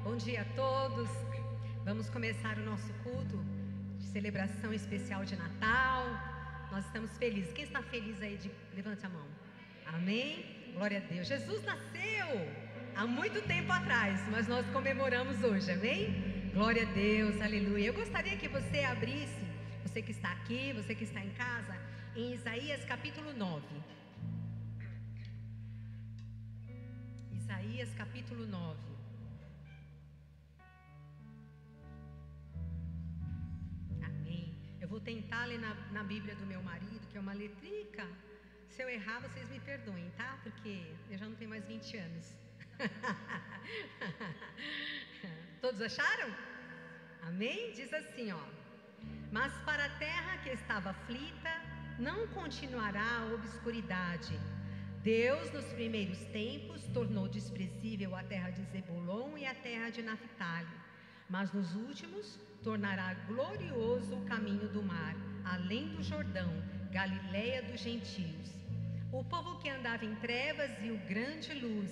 Bom dia a todos. Vamos começar o nosso culto de celebração especial de Natal. Nós estamos felizes. Quem está feliz aí? Levante a mão. Amém? Glória a Deus. Jesus nasceu há muito tempo atrás, mas nós comemoramos hoje. Amém? Glória a Deus. Aleluia. Eu gostaria que você abrisse, você que está aqui, você que está em casa, em Isaías capítulo 9. Isaías capítulo 9. Amém. Eu vou tentar ler na Bíblia do meu marido, que é uma letrica. Se eu errar, vocês me perdoem, tá? Porque eu já não tenho mais 20 anos. Todos acharam? Amém? Diz assim, ó: mas para a terra que estava aflita, não continuará a obscuridade. Deus, nos primeiros tempos, tornou desprezível a terra de Zebulon e a terra de Naftali, mas nos últimos tornará glorioso o caminho do mar, além do Jordão, Galileia dos gentios. O povo que andava em trevas viu grande luz,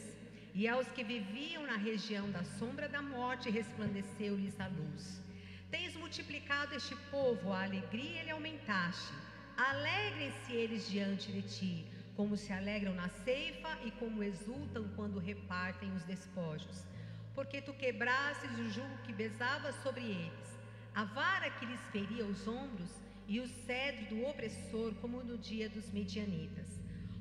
e aos que viviam na região da sombra da morte resplandeceu-lhes a luz. Tens multiplicado este povo, a alegria lhe aumentaste. Alegrem-se eles diante de ti, como se alegram na ceifa e como exultam quando repartem os despojos. Porque tu quebrastes o jugo que pesava sobre eles, a vara que lhes feria os ombros e o cedro do opressor, como no dia dos medianitas.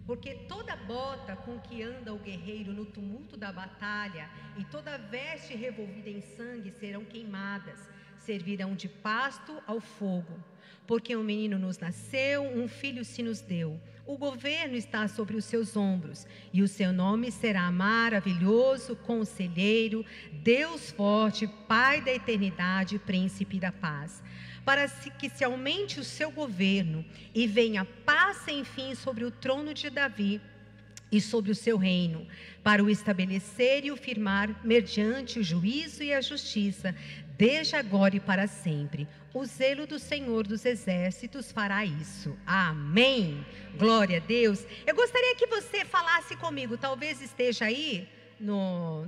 Porque toda bota com que anda o guerreiro no tumulto da batalha e toda veste revolvida em sangue serão queimadas, servirão de pasto ao fogo. Porque um menino nos nasceu, um filho se nos deu. O governo está sobre os seus ombros, e o seu nome será maravilhoso, conselheiro, Deus forte, Pai da eternidade, príncipe da paz. Para que se aumente o seu governo e venha paz sem fim sobre o trono de Davi e sobre o seu reino, para o estabelecer e o firmar mediante o juízo e a justiça, desde agora e para sempre. O zelo do Senhor dos Exércitos fará isso. Amém. Glória a Deus. Eu gostaria que você falasse comigo, talvez esteja aí no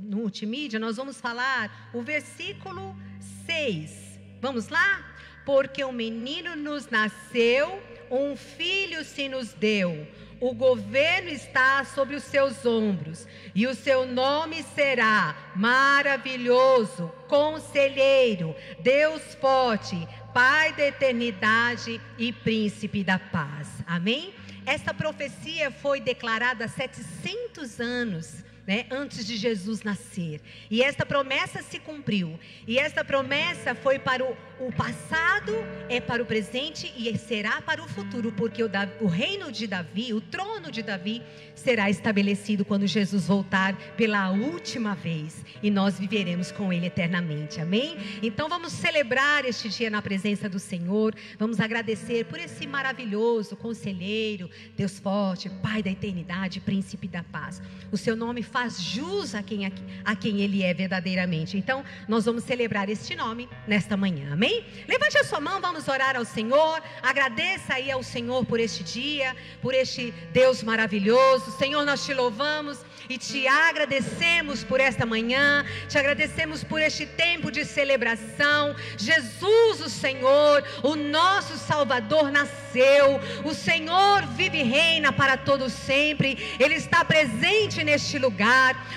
multimídia, nós vamos falar o versículo 6. Vamos lá? Porque um menino nos nasceu, um filho se nos deu. O governo está sobre os seus ombros, e o seu nome será maravilhoso, conselheiro, Deus forte, Pai da eternidade e príncipe da paz. Amém? Esta profecia foi declarada há 700 anos, antes de Jesus nascer. E esta promessa se cumpriu. E esta promessa foi para o passado, é para o presente e será para o futuro, porque o reino de Davi, o trono de Davi, será estabelecido quando Jesus voltar pela última vez, e nós viveremos com ele eternamente. Amém? Então vamos celebrar este dia na presença do Senhor. Vamos agradecer por esse maravilhoso conselheiro, Deus forte, Pai da eternidade, príncipe da paz. O seu nome faz jus a quem ele é verdadeiramente. Então nós vamos celebrar este nome nesta manhã. Amém? Levante a sua mão, vamos orar ao Senhor. Agradeça aí ao Senhor por este dia, por este Deus maravilhoso. Senhor, nós te louvamos e te agradecemos por esta manhã, te agradecemos por este tempo de celebração. Jesus, o Senhor, o nosso Salvador, nasceu. O Senhor vive e reina para todo sempre. Ele está presente neste lugar.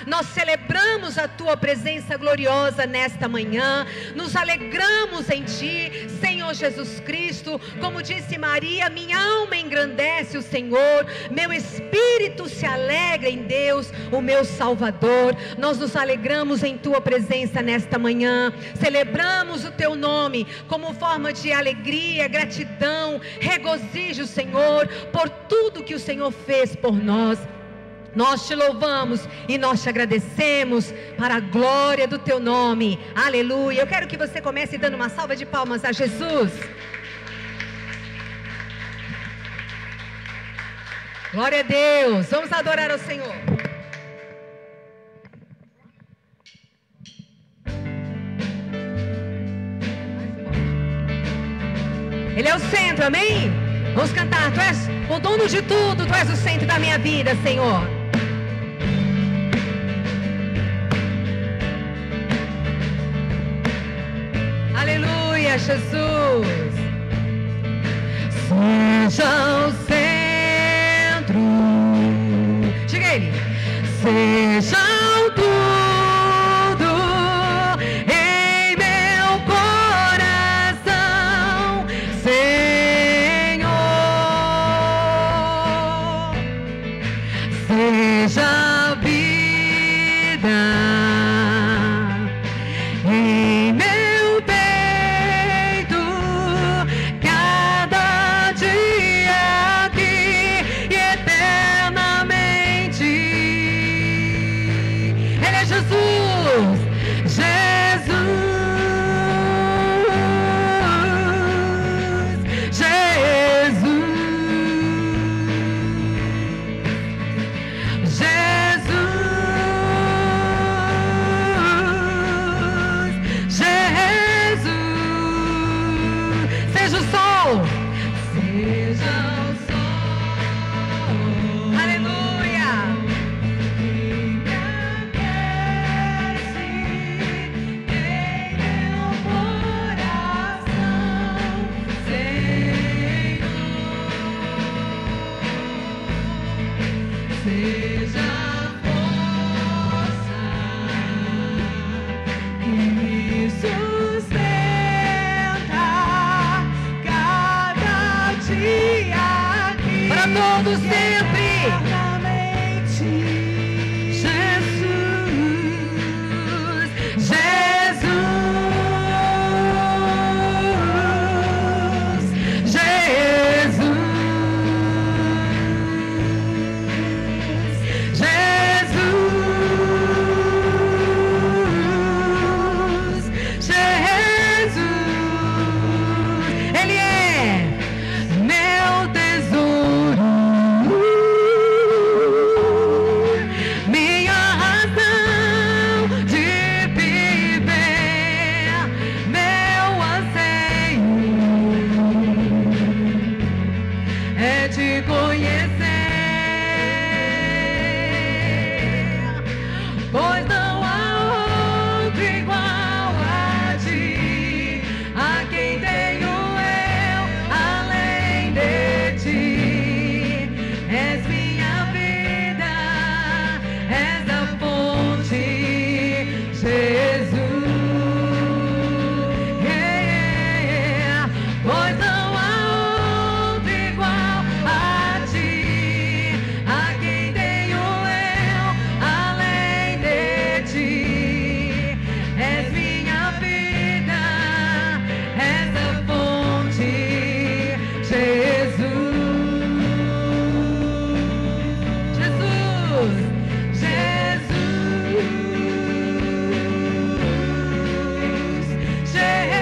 Nós celebramos a tua presença gloriosa nesta manhã. Nos alegramos em ti, Senhor Jesus Cristo. Como disse Maria, minha alma engrandece o Senhor, meu espírito se alegra em Deus, o meu Salvador. Nós nos alegramos em tua presença nesta manhã. Celebramos o teu nome como forma de alegria, gratidão, regozijo, Senhor, por tudo que o Senhor fez por nós. Nós te louvamos e nós te agradecemos para a glória do teu nome. Aleluia. Eu quero que você comece dando uma salva de palmas a Jesus. Glória a Deus. Vamos adorar ao Senhor. Ele é o centro, amém? Vamos cantar. Tu és o dono de tudo, tu és o centro da minha vida, Senhor. Aleluia, Jesus. Seja o centro. Diga ele. Seja o tudo em meu coração, Senhor. Seja a vida em meu peito, cada dia aqui e eternamente. Ele é Jesus, Jesus, Jesus, Jesus, Jesus. Seja o sol, seja o sol, aleluia. Que me aquece em meu coração, Senhor. Seja a força que me sustenta cada dia aqui para todos sempre. Jesus, Jesus, Jesus. Jesus, Jesus, Ele é meu tesouro, minha razão de viver, meu anseio é te conhecer. Pois não há outro igual a ti, a quem tenho eu além de ti. És minha vida, és a fonte, Jesus. Pois não há outro igual a ti, a quem tenho eu além de ti. És minha vida, és a fonte, Jesus. Jesus, Jesus, Jesus,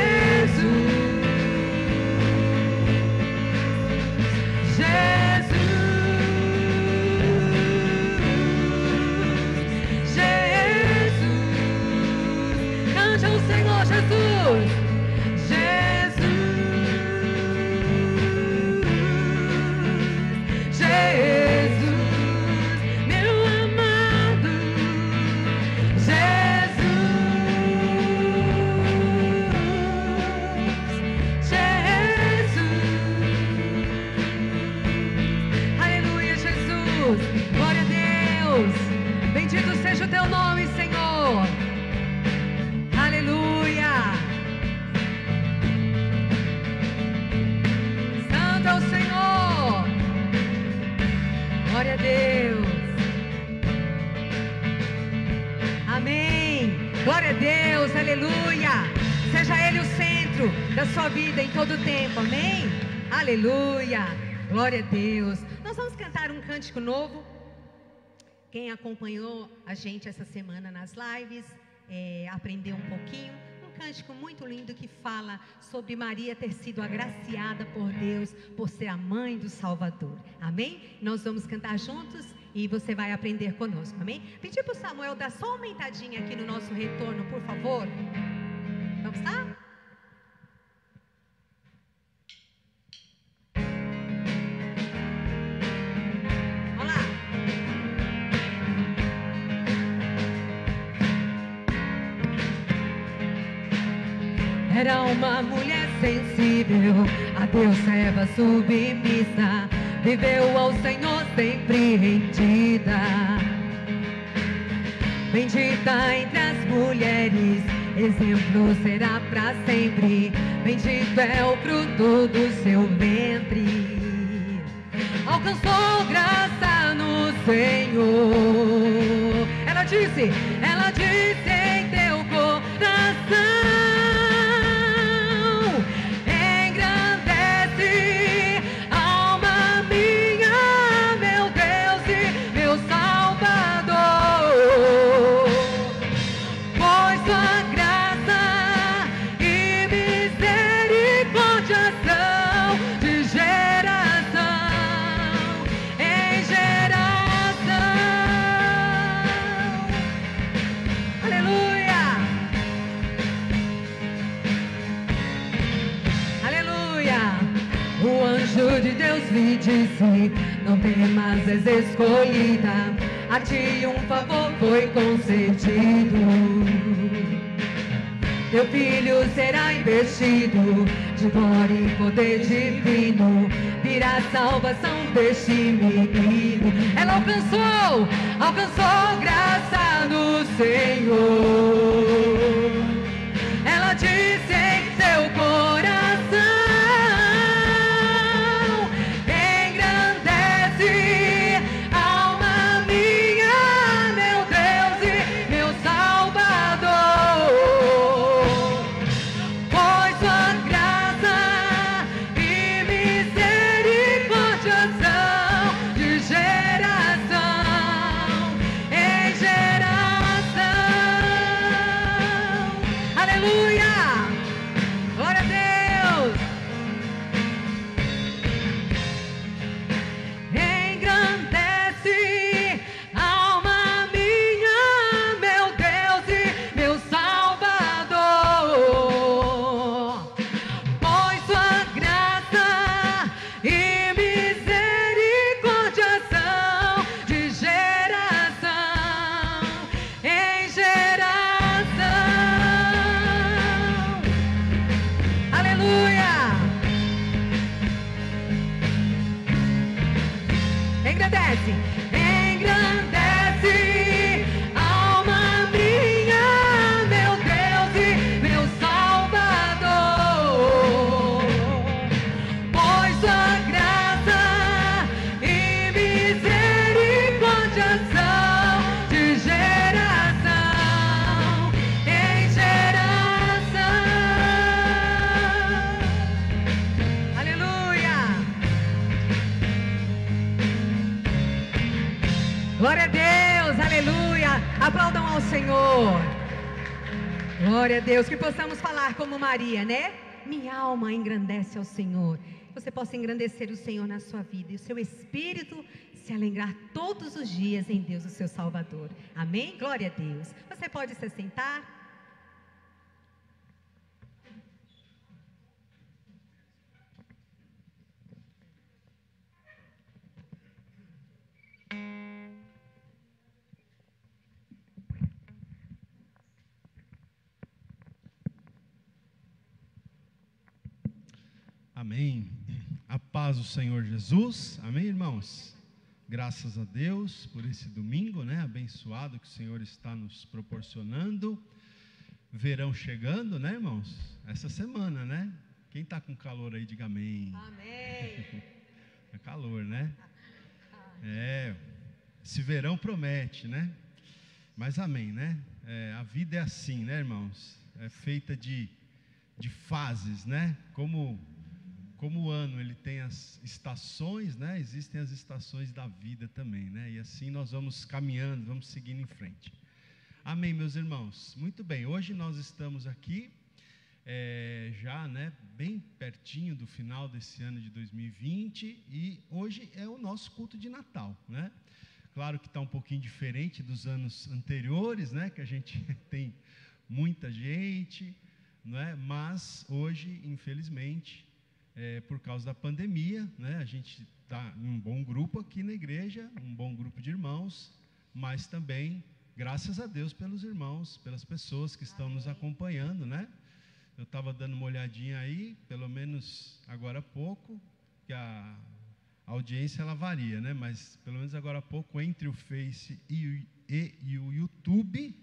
Jesus, cante ao Senhor, Jesus, Jesus, Jesus, meu amado, Jesus, Jesus. Aleluia, Jesus. Glória a Deus. Bendito seja o teu nome, Senhor. Aleluia. Santo é o Senhor. Glória a Deus. Amém. Glória a Deus. Aleluia. Seja Ele o centro da sua vida em todo o tempo. Amém. Aleluia. Glória a Deus. Nós vamos cantar um cântico novo. Quem acompanhou a gente essa semana nas lives, aprendeu um pouquinho. Um cântico muito lindo que fala sobre Maria ter sido agraciada por Deus, por ser a mãe do Salvador. Amém? Nós vamos cantar juntos e você vai aprender conosco. Amém? Pedir para o Samuel dar só uma aumentadinha aqui no nosso retorno, por favor. Vamos lá? Era uma mulher sensível, a Deus serva submissa, viveu ao Senhor sempre rendida. Bendita entre as mulheres, exemplo será para sempre. Bendito é o fruto do seu ventre. Alcançou graça no Senhor. Ela disse em teu coração, engrandece, alma minha, meu Deus e meu Salvador, pois sua graça e misericórdia são de geração em geração. Aleluia! Aleluia! O anjo de Deus lhe disse: não temas, és escolhida, a ti um favor foi concedido. Teu filho será investido de glória e poder divino, virá a salvação deste menino. Ela alcançou graça no Senhor. Ela disse em seu coração, engrandece, alma minha, meu Deus e meu Salvador, pois sua graça e misericórdia são de geração em geração. Aleluia! Glória a Deus! Engrandece, alma minha, meu Deus e meu Salvador, pois sua graça e misericórdia são de geração em geração. Aleluia! Engrandece, alma minha, meu Deus e meu Salvador, pois sua graça e misericórdia são de geração em geração. Aleluia! Glória a Deus, aleluia. Aplaudam ao Senhor. Glória a Deus, que possamos falar como Maria, né? Minha alma engrandece ao Senhor. Você possa engrandecer o Senhor na sua vida e o seu espírito se alegrar todos os dias em Deus, o seu Salvador. Amém? Glória a Deus. Você pode se sentar. Amém. A paz do Senhor Jesus. Amém, irmãos? Graças a Deus por esse domingo, né? Abençoado que o Senhor está nos proporcionando. Verão chegando, né, irmãos? Essa semana, né? Quem está com calor aí, diga amém. Amém. É calor, né? Esse verão promete, né? Mas amém, né? A vida é assim, né, irmãos? É feita de fases, né? Como o ano ele tem as estações, né? Existem as estações da vida também, né? E assim nós vamos caminhando, vamos seguindo em frente. Amém, meus irmãos? Muito bem, hoje nós estamos aqui, já, né, bem pertinho do final desse ano de 2020, e hoje é o nosso culto de Natal, né? Claro que está um pouquinho diferente dos anos anteriores, né? Que a gente tem muita gente, não é? Mas hoje, infelizmente, por causa da pandemia, né, a gente está em um bom grupo aqui na igreja, um bom grupo de irmãos, mas também, graças a Deus pelos irmãos, pelas pessoas que estão nos acompanhando, né, Eu estava dando uma olhadinha aí, pelo menos agora há pouco, que a audiência ela varia, né? Mas pelo menos agora há pouco, entre o Face e o YouTube,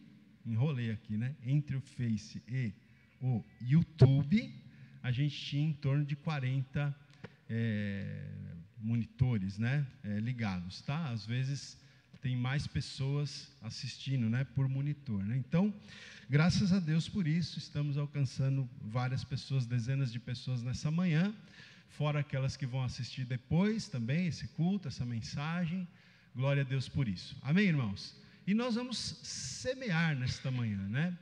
enrolei aqui, né? Entre o Face e o YouTube, a gente tinha em torno de 40 monitores, né? Ligados, tá? Às vezes tem mais pessoas assistindo, né? Por monitor, né? Então, graças a Deus por isso, estamos alcançando várias pessoas, dezenas de pessoas nessa manhã, fora aquelas que vão assistir depois também, esse culto, essa mensagem. Glória a Deus por isso. Amém, irmãos? E nós vamos semear nesta manhã, né?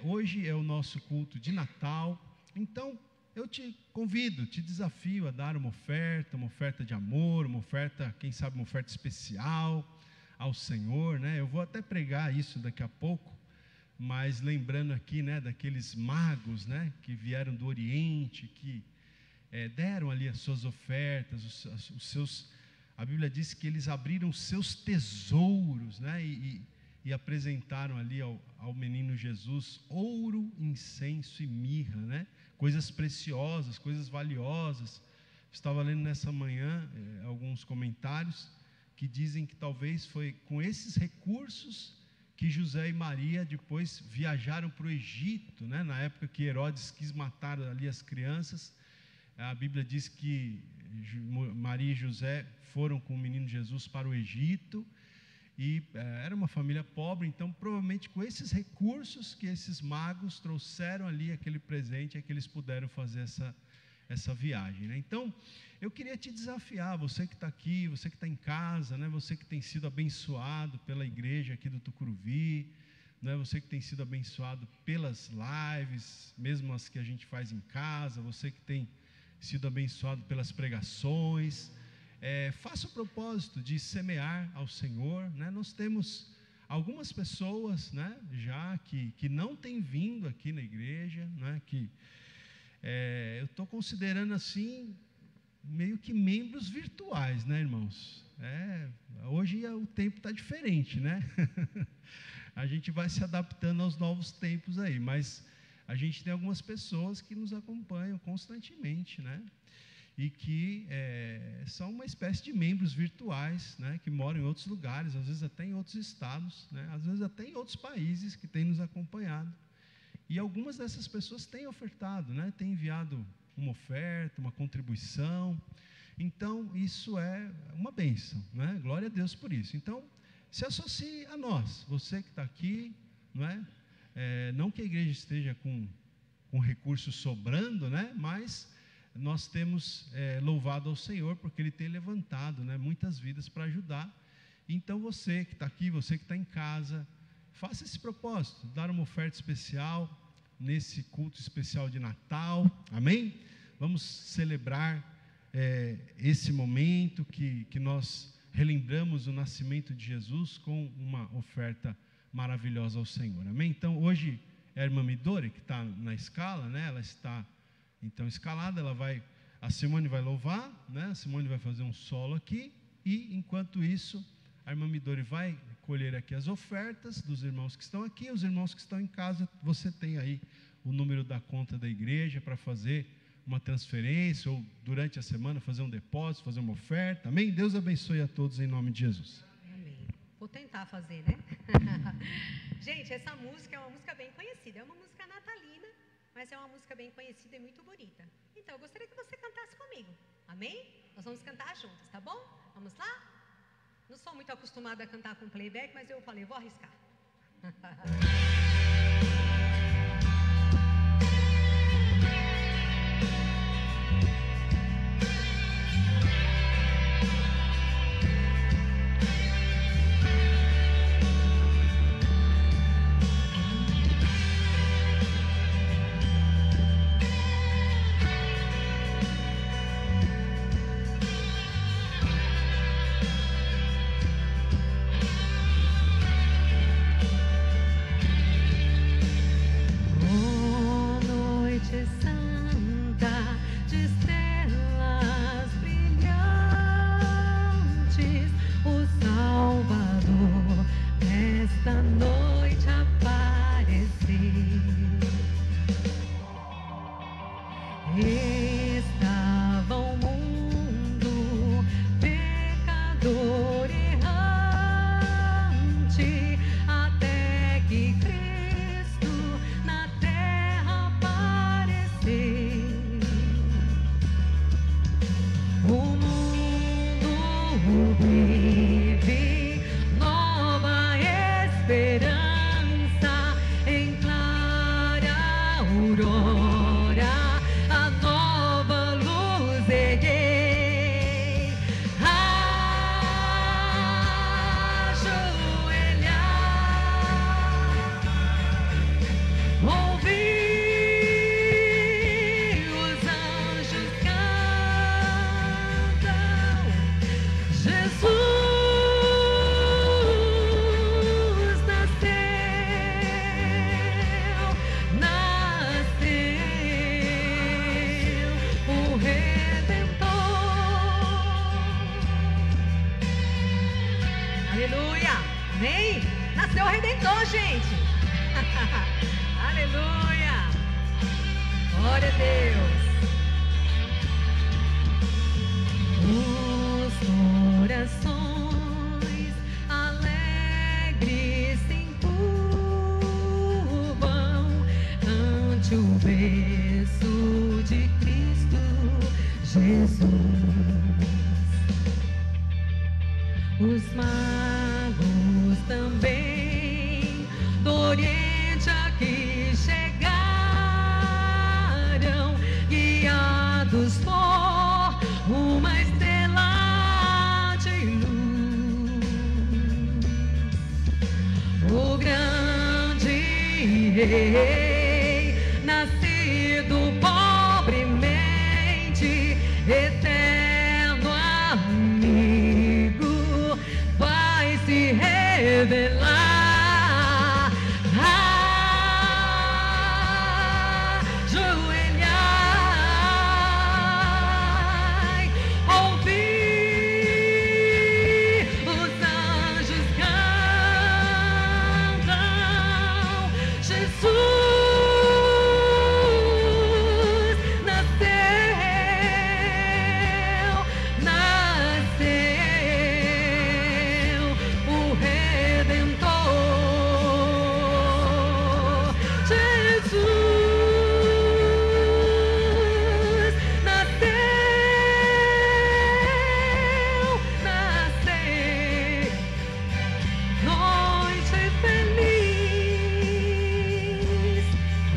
Hoje é o nosso culto de Natal, então eu te convido, te desafio a dar uma oferta de amor, uma oferta, quem sabe uma oferta especial ao Senhor, né? Eu vou até pregar isso daqui a pouco, mas lembrando aqui, né, daqueles magos, né, que vieram do Oriente, que deram ali as suas ofertas, os seus, a Bíblia diz que eles abriram os seus tesouros, né, e apresentaram ali ao menino Jesus ouro, incenso e mirra, né, coisas preciosas, coisas valiosas. Estava lendo nessa manhã alguns comentários que dizem que talvez foi com esses recursos que José e Maria depois viajaram para o Egito, né? Na época que Herodes quis matar ali as crianças, a Bíblia diz que Maria e José foram com o menino Jesus para o Egito, e era uma família pobre, então provavelmente com esses recursos que esses magos trouxeram ali, aquele presente, é que eles puderam fazer essa viagem, né? Então, eu queria te desafiar, você que está aqui, você que está em casa, né? Você que tem sido abençoado pela igreja aqui do Tucuruvi, né? Você que tem sido abençoado pelas lives, mesmo as que a gente faz em casa, você que tem sido abençoado pelas pregações, faça o propósito de semear ao Senhor, né? Nós temos algumas pessoas, né, já que não têm vindo aqui na igreja, né, que eu estou considerando assim, meio que membros virtuais, né, irmãos? Hoje o tempo está diferente, né? A gente vai se adaptando aos novos tempos aí, mas a gente tem algumas pessoas que nos acompanham constantemente, né? E que são uma espécie de membros virtuais, né? Que moram em outros lugares, às vezes até em outros estados, né? Às vezes até em outros países, que têm nos acompanhado. E algumas dessas pessoas têm ofertado, né? Têm enviado uma oferta, uma contribuição. Então, isso é uma bênção, né? Glória a Deus por isso. Então, se associe a nós, você que está aqui, não é? Não que a igreja esteja com recursos sobrando, né? Mas nós temos louvado ao Senhor, porque Ele tem levantado, né, muitas vidas para ajudar. Então, você que está aqui, você que está em casa, faça esse propósito, dar uma oferta especial nesse culto especial de Natal, amém? Vamos celebrar esse momento que nós relembramos o nascimento de Jesus com uma oferta maravilhosa ao Senhor, amém? Então, hoje é a irmã Midori que está na escala, né? Ela está então escalada, a Simone vai louvar, né? A Simone vai fazer um solo aqui, e enquanto isso, a irmã Midori vai colher aqui as ofertas dos irmãos que estão aqui. Os irmãos que estão em casa, você tem aí o número da conta da igreja para fazer uma transferência, ou durante a semana fazer um depósito, fazer uma oferta, amém? Deus abençoe a todos em nome de Jesus. Amém. Vou tentar fazer, né? Gente, essa música é uma música bem conhecida, é uma música natalina, mas é uma música bem conhecida e muito bonita. Então, eu gostaria que você cantasse comigo, amém? Nós vamos cantar juntos, tá bom? Vamos lá? Não sou muito acostumada a cantar com playback, mas eu falei, vou arriscar. Thank arrebentou, gente. Aleluia. Glória a Deus. Os corações alegres se encurvam ante o berço de Cristo Jesus. Os magos também do Oriente aqui chegaram, guiados por uma estrela de luz. O grande rei, nascido pobremente, eterno amigo, vai se revelar. Ajoelhai, ouvi, os anjos cantam, Jesus nasceu, nasceu o Redentor. Jesus nasceu, nasceu, noite feliz,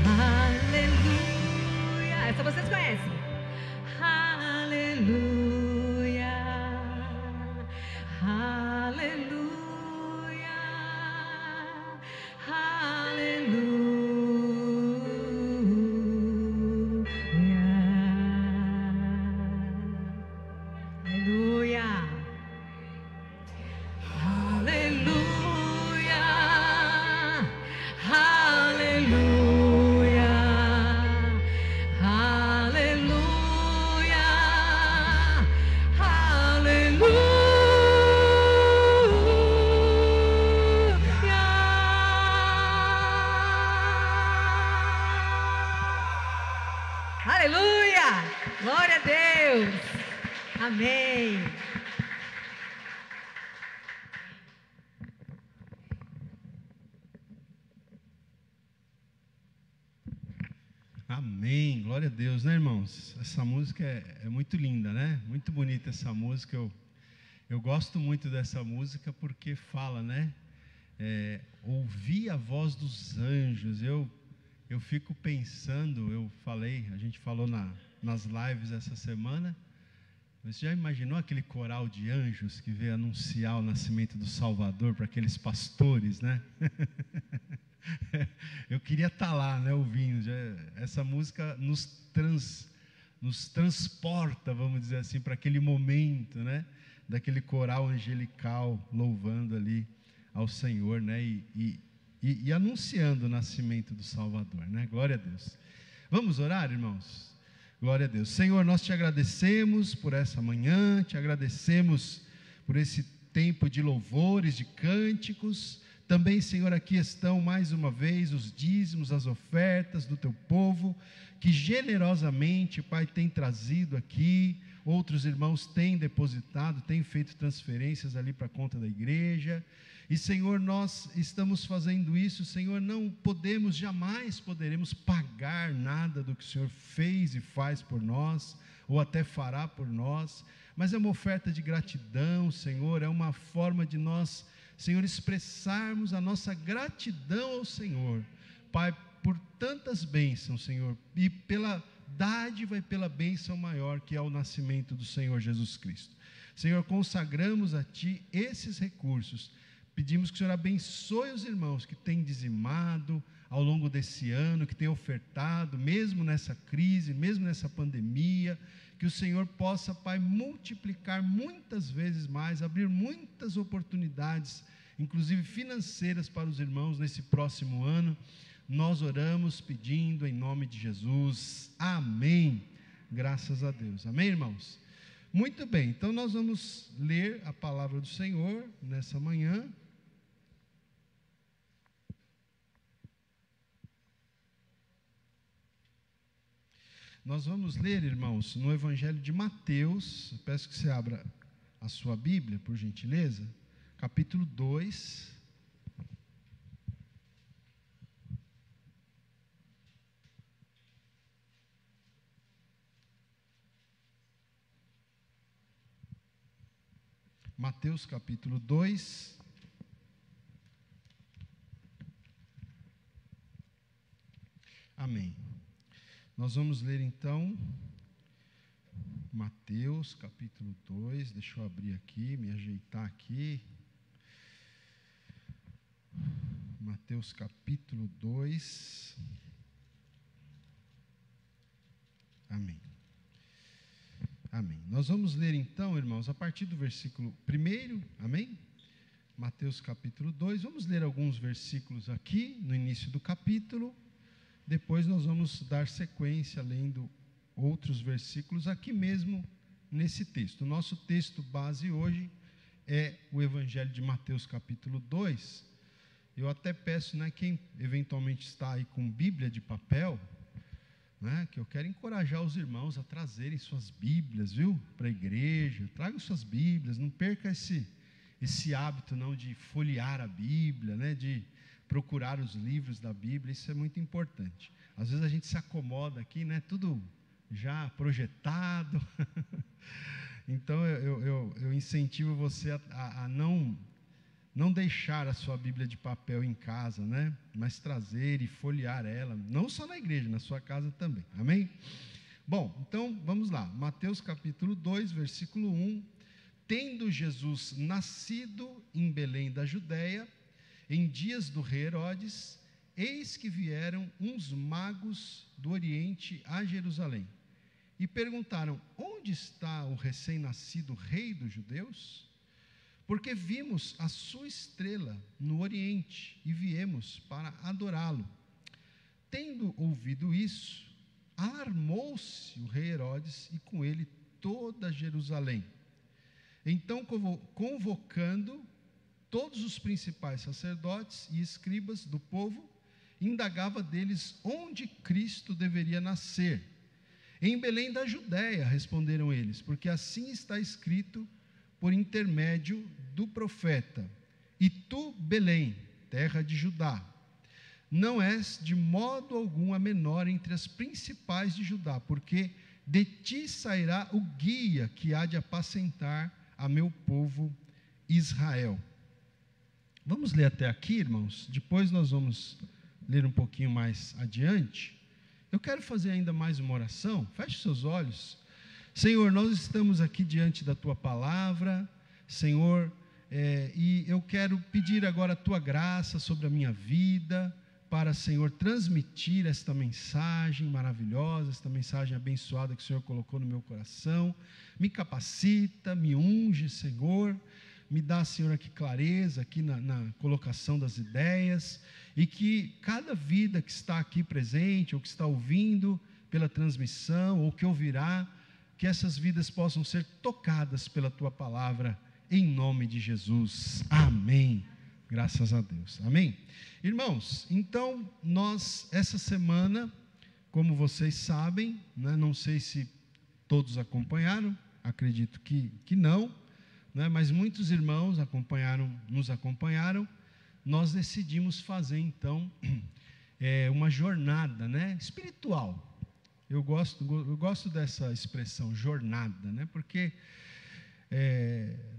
aleluia. Essa vocês conhecem. Aleluia, aleluia, aleluia, aleluia, aleluia, aleluia, aleluia, glória a Deus, amém. Amém, glória a Deus, né, irmãos? Essa música é muito linda, né? Muito bonita essa música. Eu gosto muito dessa música porque fala, né? Ouvir a voz dos anjos. Eu fico pensando, a gente falou nas lives essa semana. Você já imaginou aquele coral de anjos que veio anunciar o nascimento do Salvador para aqueles pastores, né? Eu queria estar lá, né, ouvindo. Essa música nos transporta, vamos dizer assim, para aquele momento, né, daquele coral angelical louvando ali ao Senhor, né, e anunciando o nascimento do Salvador, né? Glória a Deus. Vamos orar, irmãos? Glória a Deus. Senhor, nós te agradecemos por essa manhã, te agradecemos por esse tempo de louvores, de cânticos. Também, Senhor, aqui estão mais uma vez os dízimos, as ofertas do teu povo, que generosamente, Pai, tem trazido aqui. Outros irmãos têm depositado, têm feito transferências ali para a conta da igreja. E, Senhor, nós estamos fazendo isso, Senhor, jamais poderemos pagar nada do que o Senhor fez e faz por nós, ou até fará por nós, mas é uma oferta de gratidão, Senhor, é uma forma de nós, Senhor, expressarmos a nossa gratidão ao Senhor, Pai, por tantas bênçãos, Senhor, e pela dádiva e pela bênção maior que é o nascimento do Senhor Jesus Cristo. Senhor, consagramos a Ti esses recursos. Pedimos que o Senhor abençoe os irmãos que têm dizimado ao longo desse ano, que têm ofertado, mesmo nessa crise, mesmo nessa pandemia, que o Senhor possa, Pai, multiplicar muitas vezes mais, abrir muitas oportunidades, inclusive financeiras para os irmãos nesse próximo ano. Nós oramos pedindo em nome de Jesus. Amém. Graças a Deus. Amém, irmãos? Muito bem, então nós vamos ler a palavra do Senhor nessa manhã. Nós vamos ler, irmãos, no Evangelho de Mateus. Peço que você abra a sua Bíblia, por gentileza, capítulo 2. Mateus capítulo 2. Amém. Nós vamos ler então Mateus capítulo 2. Deixa eu abrir aqui, me ajeitar aqui. Mateus capítulo 2. Amém. Amém. Nós vamos ler então, irmãos, a partir do versículo 1, amém? Mateus capítulo 2, vamos ler alguns versículos aqui, no início do capítulo, depois nós vamos dar sequência, lendo outros versículos aqui mesmo, nesse texto. O nosso texto base hoje é o Evangelho de Mateus capítulo 2, eu até peço, quem eventualmente está aí com Bíblia de papel, que eu quero encorajar os irmãos a trazerem suas Bíblias, viu, para a igreja. Tragam suas Bíblias, não perca esse hábito não de folhear a Bíblia, de procurar os livros da Bíblia. Isso é muito importante. Às vezes a gente se acomoda aqui, tudo já projetado. Então eu incentivo você a não deixar a sua Bíblia de papel em casa, mas trazer e folhear ela, não só na igreja, na sua casa também, amém? Bom, então vamos lá, Mateus capítulo 2, versículo 1, tendo Jesus nascido em Belém da Judéia, em dias do rei Herodes, eis que vieram uns magos do Oriente a Jerusalém, e perguntaram, onde está o recém-nascido rei dos judeus? Porque vimos a sua estrela no Oriente e viemos para adorá-lo. Tendo ouvido isso, alarmou-se o rei Herodes e com ele toda Jerusalém. Então, convocando todos os principais sacerdotes e escribas do povo, indagava deles onde Cristo deveria nascer. Em Belém da Judéia, responderam eles, porque assim está escrito por intermédio do profeta: e tu, Belém, terra de Judá, não és de modo algum a menor entre as principais de Judá, porque de ti sairá o guia que há de apacentar a meu povo Israel. Vamos ler até aqui, irmãos, depois nós vamos ler um pouquinho mais adiante. Eu quero fazer ainda mais uma oração. Feche seus olhos. Senhor, nós estamos aqui diante da Tua palavra, Senhor, e eu quero pedir agora a Tua graça sobre a minha vida, para, Senhor, transmitir esta mensagem maravilhosa, esta mensagem abençoada que o Senhor colocou no meu coração. Me capacita, me unge, Senhor, me dá, Senhor, aqui clareza, aqui na colocação das ideias, e que cada vida que está aqui presente, ou que está ouvindo pela transmissão, ou que ouvirá, que essas vidas possam ser tocadas pela Tua palavra, em nome de Jesus, amém, graças a Deus, amém? Irmãos, então, nós, essa semana, como vocês sabem, não sei se todos acompanharam, acredito que não, mas muitos irmãos nos acompanharam, nós decidimos fazer, então, uma jornada, espiritual. Eu gosto dessa expressão, jornada, porque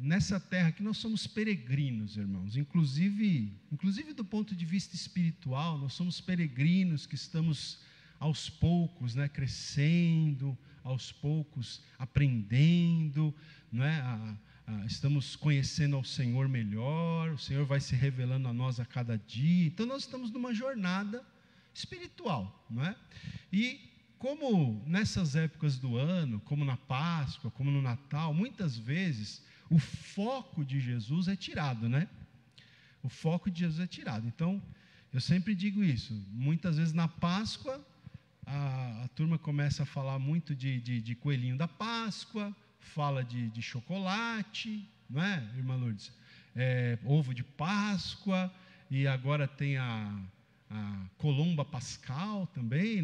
nessa terra que nós somos peregrinos, irmãos, inclusive do ponto de vista espiritual, nós somos peregrinos que estamos aos poucos, crescendo, aos poucos aprendendo, estamos conhecendo ao Senhor melhor, o Senhor vai se revelando a nós a cada dia, então nós estamos numa jornada espiritual, E como nessas épocas do ano, como na Páscoa, como no Natal, muitas vezes o foco de Jesus é tirado, O foco de Jesus é tirado. Então, eu sempre digo isso, muitas vezes na Páscoa, a turma começa a falar muito de coelhinho da Páscoa, fala de chocolate, não é, irmã Lourdes? Ovo de Páscoa, e agora tem a colomba pascal também,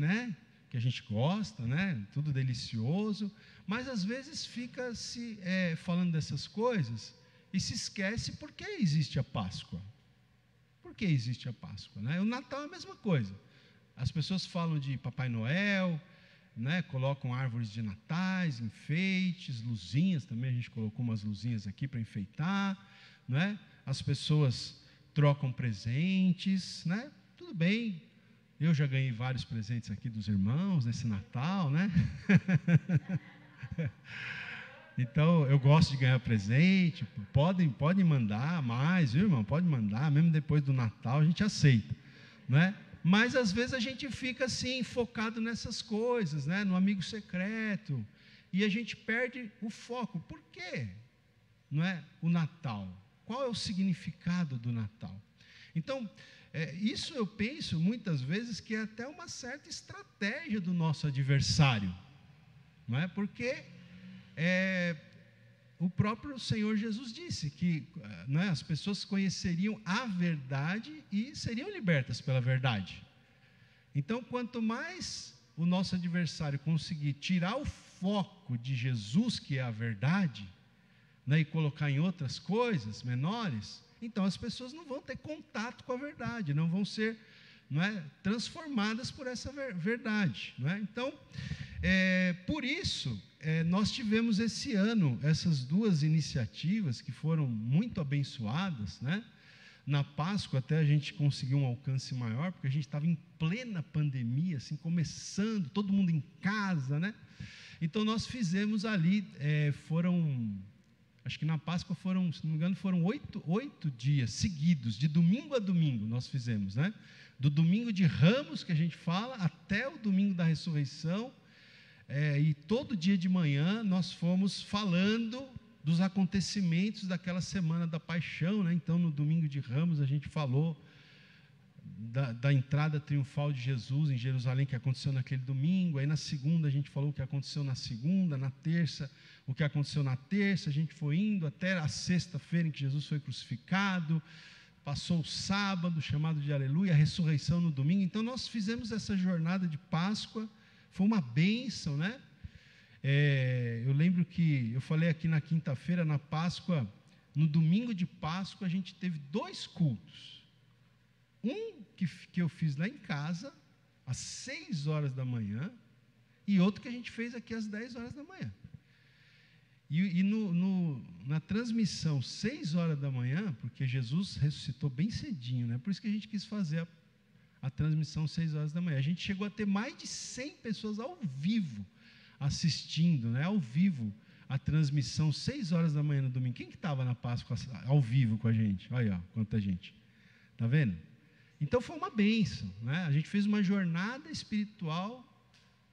que porque a gente gosta, né? Tudo delicioso, mas às vezes fica falando dessas coisas e se esquece por que existe a Páscoa. Por que existe a Páscoa, né? O Natal é a mesma coisa. As pessoas falam de Papai Noel, né? Colocam árvores de natais, enfeites, luzinhas, também a gente colocou umas luzinhas aqui para enfeitar, né? As pessoas trocam presentes, né? Tudo bem. Eu já ganhei vários presentes aqui dos irmãos nesse Natal, né? Então, eu gosto de ganhar presente. Podem mandar mais, viu, irmão? Pode mandar, mesmo depois do Natal, a gente aceita, né? Mas, às vezes, a gente fica, assim, focado nessas coisas, né? No amigo secreto. E a gente perde o foco. Por quê? Não é o Natal? Qual é o significado do Natal? Então, isso eu penso, muitas vezes, que é até uma certa estratégia do nosso adversário. Não é? Porque o próprio Senhor Jesus disse que as pessoas conheceriam a verdade e seriam libertas pela verdade. Então, quanto mais o nosso adversário conseguir tirar o foco de Jesus, que é a verdade, e colocar em outras coisas menores, então as pessoas não vão ter contato com a verdade, não vão ser transformadas por essa verdade. Então, por isso, nós tivemos esse ano essas duas iniciativas que foram muito abençoadas, Na Páscoa até a gente conseguiu um alcance maior, porque a gente estava em plena pandemia, assim, começando, todo mundo em casa, Então nós fizemos ali, acho que na Páscoa foram, se não me engano, foram 8 dias seguidos, de domingo a domingo nós fizemos, Do domingo de Ramos, que a gente fala, até o domingo da ressurreição, e todo dia de manhã nós fomos falando dos acontecimentos daquela semana da paixão, Então no domingo de Ramos a gente falou da entrada triunfal de Jesus em Jerusalém, que aconteceu naquele domingo. Aí na segunda a gente falou o que aconteceu na segunda, na terça o que aconteceu na terça, a gente foi indo até a sexta-feira em que Jesus foi crucificado, passou o sábado, chamado de aleluia, a ressurreição no domingo. Então nós fizemos essa jornada de Páscoa, foi uma bênção, eu lembro que eu falei aqui na quinta-feira, na Páscoa, no domingo de Páscoa a gente teve 2 cultos, um que eu fiz lá em casa, às 6 horas da manhã, e outro que a gente fez aqui às 10 horas da manhã. E na transmissão, 6 horas da manhã, porque Jesus ressuscitou bem cedinho, por isso que a gente quis fazer a transmissão 6 horas da manhã. A gente chegou a ter mais de 100 pessoas ao vivo, assistindo, ao vivo, a transmissão 6 horas da manhã no domingo. Quem que estava na Páscoa ao vivo com a gente? Olha aí, quanta gente. Está vendo? Então foi uma bênção, A gente fez uma jornada espiritual,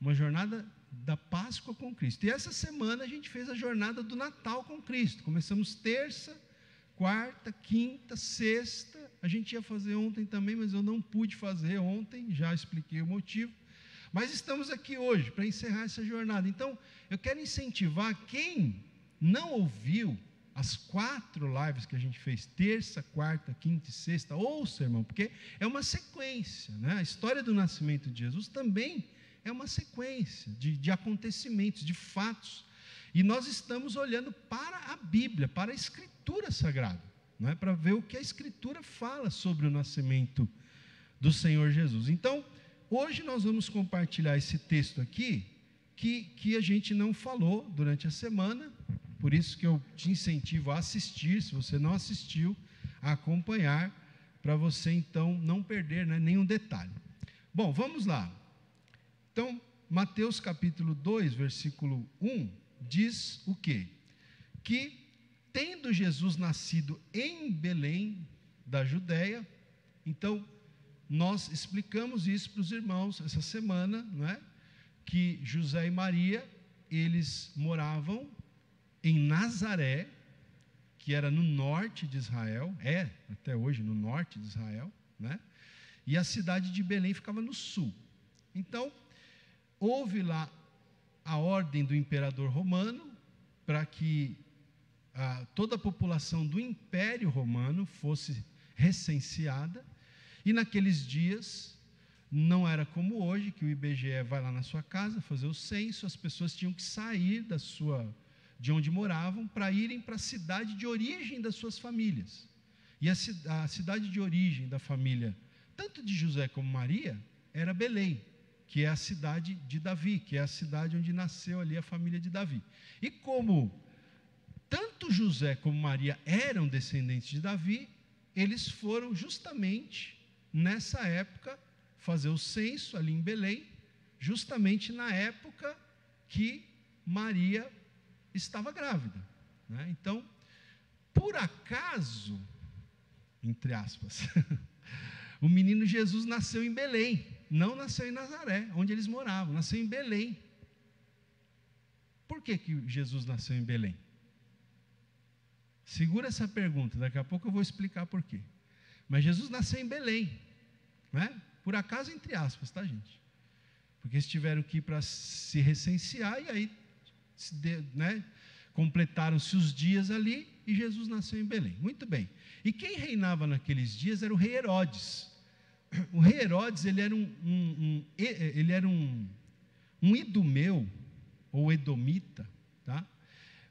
uma jornada da Páscoa com Cristo. E essa semana a gente fez a jornada do Natal com Cristo. Começamos terça, quarta, quinta, sexta. A gente ia fazer ontem também, mas eu não pude fazer ontem, já expliquei o motivo. Mas estamos aqui hoje para encerrar essa jornada. Então, eu quero incentivar quem não ouviu as 4 lives que a gente fez, terça, quarta, quinta e sexta, ouça, irmão, porque é uma sequência, A história do nascimento de Jesus também é uma sequência de acontecimentos, de fatos. E nós estamos olhando para a Bíblia, para a Escritura Sagrada, para ver o que a Escritura fala sobre o nascimento do Senhor Jesus. Então, hoje nós vamos compartilhar esse texto aqui, que a gente não falou durante a semana, por isso que eu te incentivo a assistir, se você não assistiu, a acompanhar, para você então não perder nenhum detalhe. Bom, vamos lá. Então, Mateus capítulo 2, versículo 1, diz o quê? Que, tendo Jesus nascido em Belém, da Judéia, então, nós explicamos isso para os irmãos essa semana, que José e Maria, eles moravam em Nazaré, que era no norte de Israel, até hoje no norte de Israel, e a cidade de Belém ficava no sul. Então, houve lá a ordem do imperador romano para que toda a população do Império Romano fosse recenseada, e naqueles dias não era como hoje, que o IBGE vai lá na sua casa fazer o censo, as pessoas tinham que sair de onde moravam para irem para a cidade de origem das suas famílias. E a cidade de origem da família, tanto de José como Maria, era Belém, que é a cidade de Davi, que é a cidade onde nasceu ali a família de Davi. E como tanto José como Maria eram descendentes de Davi, eles foram justamente nessa época fazer o censo ali em Belém, justamente na época que Maria estava grávida, né? Então, por acaso, entre aspas, o menino Jesus nasceu em Belém, não nasceu em Nazaré, onde eles moravam, nasceu em Belém. Por que Jesus nasceu em Belém? Segura essa pergunta, daqui a pouco eu vou explicar por quê. Mas Jesus nasceu em Belém, né? Por acaso, entre aspas, tá, gente? Porque eles tiveram que ir para se recensear e aí, né, completaram-se os dias ali e Jesus nasceu em Belém. Muito bem. E quem reinava naqueles dias era o rei Herodes. O rei Herodes, ele era um idumeu, ou edomita, tá?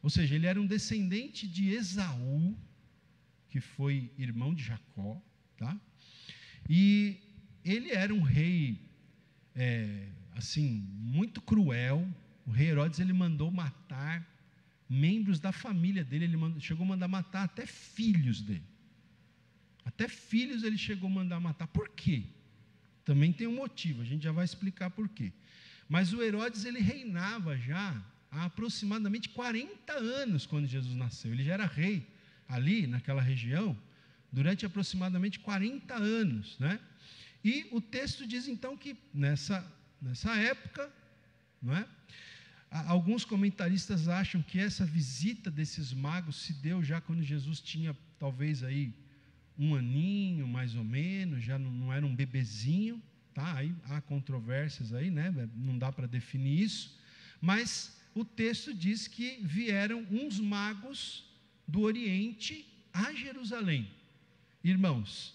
Ou seja, ele era um descendente de Esaú, que foi irmão de Jacó, tá? E ele era um rei, assim, muito cruel. O rei Herodes, ele mandou matar membros da família dele, chegou a mandar matar até filhos dele. Até filhos ele chegou a mandar matar. Por quê? Também tem um motivo, a gente já vai explicar por quê. Mas o Herodes, ele reinava já há aproximadamente 40 anos quando Jesus nasceu. Ele já era rei ali naquela região durante aproximadamente 40 anos, né? E o texto diz então que nessa época, não é? Alguns comentaristas acham que essa visita desses magos se deu já quando Jesus tinha talvez aí 1 aninho, mais ou menos, já não era um bebezinho, tá? Aí há controvérsias aí, né? Não dá para definir isso, mas o texto diz que vieram uns magos do Oriente a Jerusalém. Irmãos,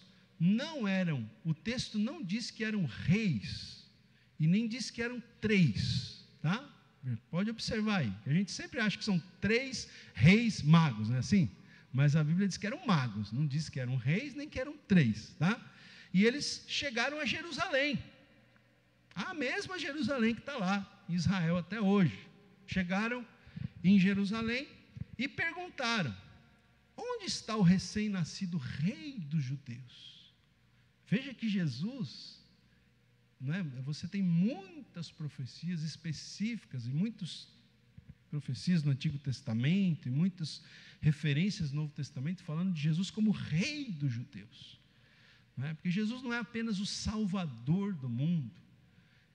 o texto não diz que eram reis, e nem diz que eram 3, tá? Pode observar aí, a gente sempre acha que são 3 reis magos, não é assim? Mas a Bíblia diz que eram magos, não diz que eram reis, nem que eram 3, tá? E eles chegaram a Jerusalém, a mesma Jerusalém que está lá, em Israel até hoje. Chegaram em Jerusalém e perguntaram: onde está o recém-nascido rei dos judeus? Veja que Jesus, né, você tem muitas profecias específicas e muitas profecias no Antigo Testamento e muitas referências no Novo Testamento falando de Jesus como rei dos judeus, né? Porque Jesus não é apenas o salvador do mundo,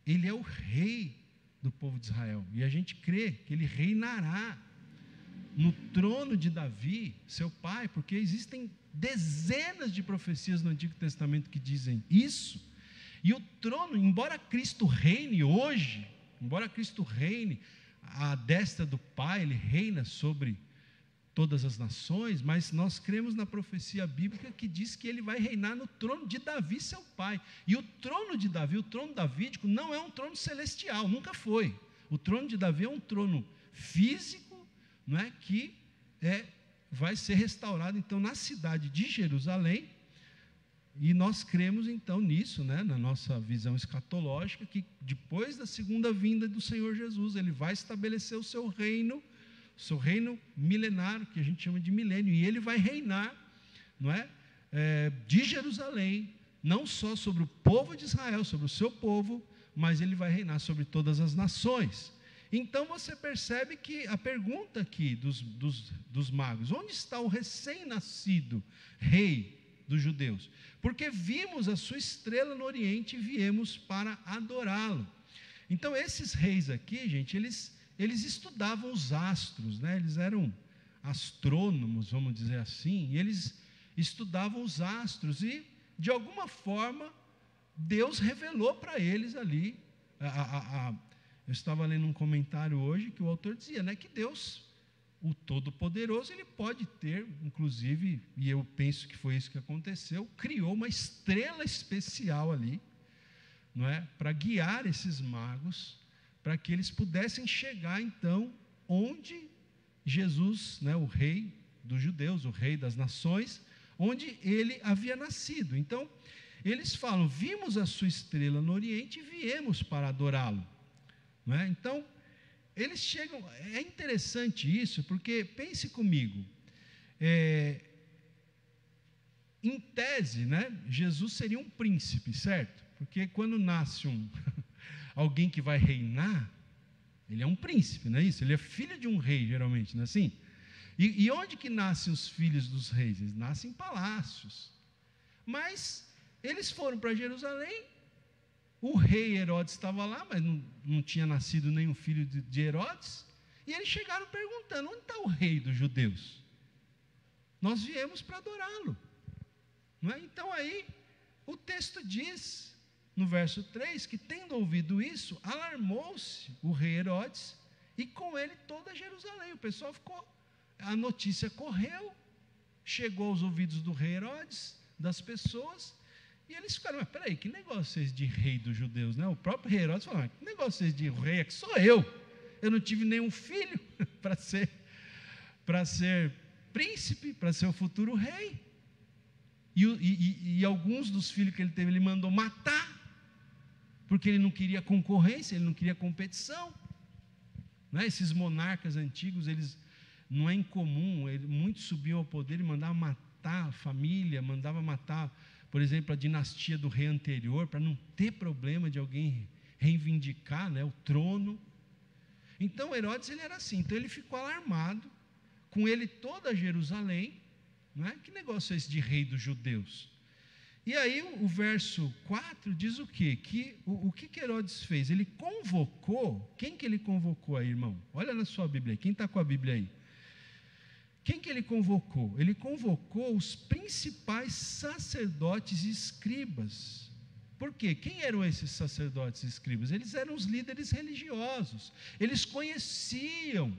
ele é o rei do povo de Israel, e a gente crê que ele reinará no trono de Davi, seu pai, porque existem dezenas de profecias no Antigo Testamento que dizem isso. E o trono, embora Cristo reine hoje, à destra do Pai, ele reina sobre todas as nações, mas nós cremos na profecia bíblica que diz que ele vai reinar no trono de Davi, seu pai. E o trono de Davi, o trono davídico, não é um trono celestial, nunca foi. O trono de Davi é um trono físico, não é, que vai ser restaurado então na cidade de Jerusalém. E nós cremos então nisso, né, na nossa visão escatológica, que depois da segunda vinda do Senhor Jesus, ele vai estabelecer o seu reino milenário, que a gente chama de milênio, e ele vai reinar, não é, de Jerusalém, não só sobre o povo de Israel, sobre o seu povo, mas ele vai reinar sobre todas as nações. Então você percebe que a pergunta aqui dos magos: onde está o recém-nascido rei dos judeus? Porque vimos a sua estrela no Oriente e viemos para adorá-lo. Então esses reis aqui, gente, eles estudavam os astros, né? Eles eram astrônomos, vamos dizer assim, e eles estudavam os astros, e de alguma forma Deus revelou para eles ali. Eu estava lendo um comentário hoje que o autor dizia, né, que Deus, o Todo-Poderoso, ele pode ter, inclusive, e eu penso que foi isso que aconteceu, criou uma estrela especial ali, não é, para guiar esses magos, para que eles pudessem chegar então onde Jesus, né, o rei dos judeus, o rei das nações, onde ele havia nascido. Então, eles falam: vimos a sua estrela no Oriente e viemos para adorá-lo. Não é? Então, eles chegam, é interessante isso, porque pense comigo, em tese, né, Jesus seria um príncipe, certo? Porque quando nasce alguém que vai reinar, ele é um príncipe, não é isso? Ele é filho de um rei, geralmente, não é assim? E onde que nascem os filhos dos reis? Eles nascem em palácios. Mas eles foram para Jerusalém, o rei Herodes estava lá, mas não tinha nascido nenhum filho de Herodes, e eles chegaram perguntando: onde está o rei dos judeus? Nós viemos para adorá-lo. Não é? Então aí, o texto diz, no verso 3, que tendo ouvido isso, alarmou-se o rei Herodes, e com ele toda Jerusalém. O pessoal ficou, a notícia correu, chegou aos ouvidos do rei Herodes, das pessoas, e eles ficaram: mas peraí, que negócio é esse de rei dos judeus? Né? O próprio rei Herodes falou: que negócio é esse de rei? É que sou eu não tive nenhum filho para ser príncipe, para ser o futuro rei. E alguns dos filhos que ele teve, ele mandou matar, porque ele não queria concorrência, ele não queria competição. Né? Esses monarcas antigos, eles, não é incomum, muitos subiam ao poder e mandavam matar a família, mandavam matar, por exemplo, a dinastia do rei anterior, para não ter problema de alguém reivindicar, né, o trono. Então Herodes, ele era assim. Então ele ficou alarmado, com ele toda Jerusalém. Não é? Que negócio é esse de rei dos judeus? E aí o verso 4 diz o quê? O que Herodes fez? Ele convocou, quem que ele convocou aí, irmão? Olha na sua Bíblia aí, quem está com a Bíblia aí? Quem que ele convocou? Ele convocou os principais sacerdotes e escribas. Por quê? Quem eram esses sacerdotes e escribas? Eles eram os líderes religiosos, eles conheciam.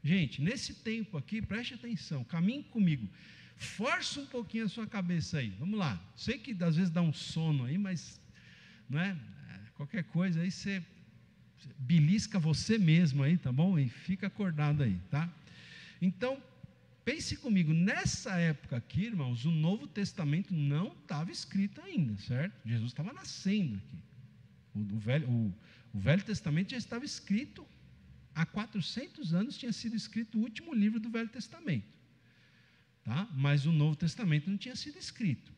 Gente, nesse tempo aqui, preste atenção, caminhe comigo, força um pouquinho a sua cabeça aí, vamos lá. Sei que às vezes dá um sono aí, mas não é? Qualquer coisa aí você belisca você mesmo aí, tá bom? E fica acordado aí, tá? Então, pense comigo, nessa época aqui, irmãos, o Novo Testamento não estava escrito ainda, certo? Jesus estava nascendo aqui. O Velho Testamento já estava escrito. Há 400 anos tinha sido escrito o último livro do Velho Testamento, tá? Mas o Novo Testamento não tinha sido escrito,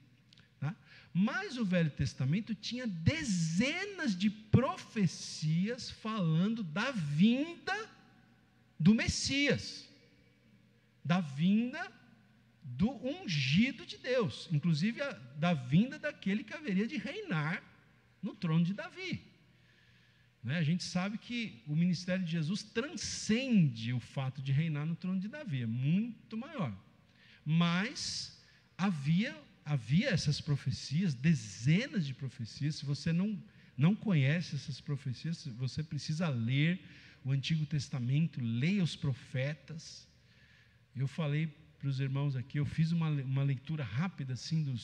tá? Mas o Velho Testamento tinha dezenas de profecias falando da vinda do Messias, da vinda do ungido de Deus, inclusive da vinda daquele que haveria de reinar no trono de Davi. A gente sabe que o ministério de Jesus transcende o fato de reinar no trono de Davi, é muito maior. Mas havia essas profecias, dezenas de profecias. Se você não conhece essas profecias, você precisa ler o Antigo Testamento, leia os profetas. Eu falei para os irmãos aqui, eu fiz uma leitura rápida assim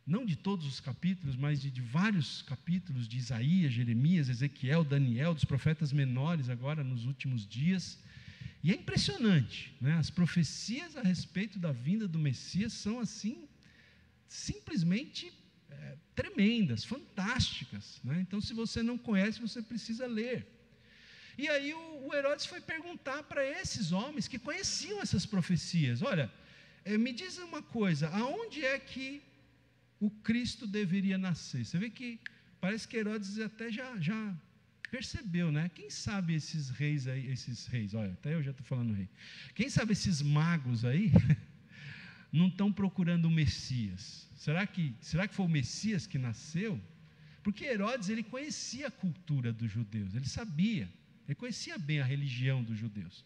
não de todos os capítulos, mas de vários capítulos de Isaías, Jeremias, Ezequiel, Daniel, dos profetas menores agora nos últimos dias, e é impressionante, né? As profecias a respeito da vinda do Messias são assim, simplesmente tremendas, fantásticas, né? Então, se você não conhece, você precisa ler. E aí o Herodes foi perguntar para esses homens que conheciam essas profecias: olha, me diz uma coisa, aonde é que o Cristo deveria nascer? Você vê que parece que Herodes até já percebeu, né? Quem sabe esses reis aí, olha, até eu já estou falando rei. Quem sabe esses magos aí não estão procurando o Messias? Será que foi o Messias que nasceu? Porque Herodes, ele conhecia a cultura dos judeus, ele conhecia bem a religião dos judeus.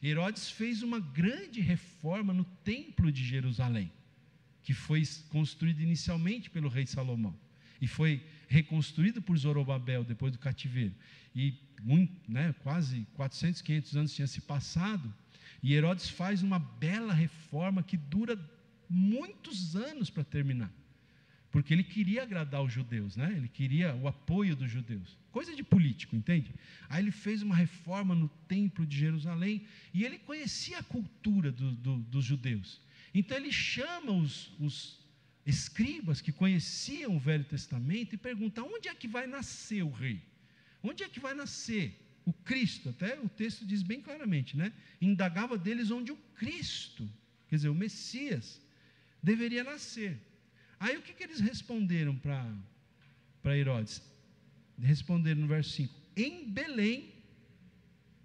Herodes fez uma grande reforma no templo de Jerusalém, que foi construído inicialmente pelo rei Salomão, e foi reconstruído por Zorobabel depois do cativeiro, e quase 400, 500 anos tinha se passado, e Herodes faz uma bela reforma que dura muitos anos para terminar, porque ele queria agradar os judeus, né? Ele queria o apoio dos judeus. Coisa de político, entende? Aí ele fez uma reforma no templo de Jerusalém, e ele conhecia a cultura dos judeus. Então ele chama os escribas que conheciam o Velho Testamento e pergunta: onde é que vai nascer o rei? Onde é que vai nascer o Cristo? Até o texto diz bem claramente, né? Indagava deles onde o Cristo, quer dizer, o Messias, deveria nascer. Aí o que eles responderam para Herodes? Responderam no verso 5: em Belém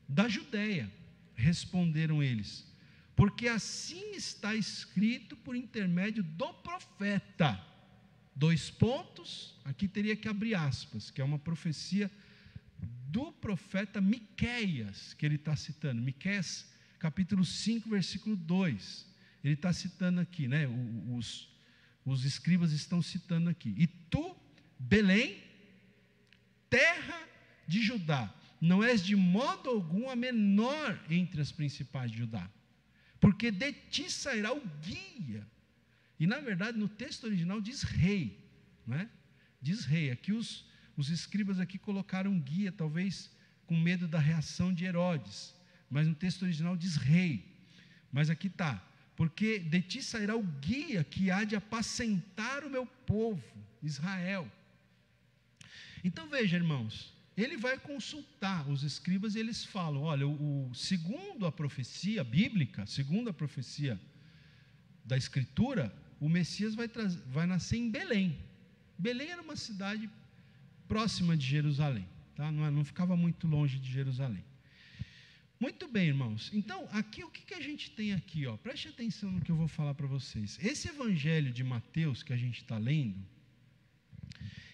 da Judéia, responderam eles, porque assim está escrito por intermédio do profeta. 2 pontos, aqui teria que abrir aspas, que é uma profecia do profeta Miqueias, que ele está citando. Miqueias, capítulo 5, versículo 2. Ele está citando aqui, né? Os escribas estão citando aqui: e tu, Belém, terra de Judá, não és de modo algum a menor entre as principais de Judá, porque de ti sairá o guia. E na verdade no texto original diz rei, não é? Diz rei. Aqui os escribas aqui colocaram guia, talvez com medo da reação de Herodes, mas no texto original diz rei. Mas aqui está: porque de ti sairá o guia que há de apacentar o meu povo, Israel. Então veja, irmãos, ele vai consultar os escribas e eles falam: olha, segundo a profecia bíblica, segundo a profecia da Escritura, o Messias vai nascer em Belém. Belém era uma cidade próxima de Jerusalém, tá? Não ficava muito longe de Jerusalém. Muito bem, irmãos. Então, aqui o que a gente tem aqui? Preste atenção no que eu vou falar para vocês. Esse evangelho de Mateus que a gente está lendo,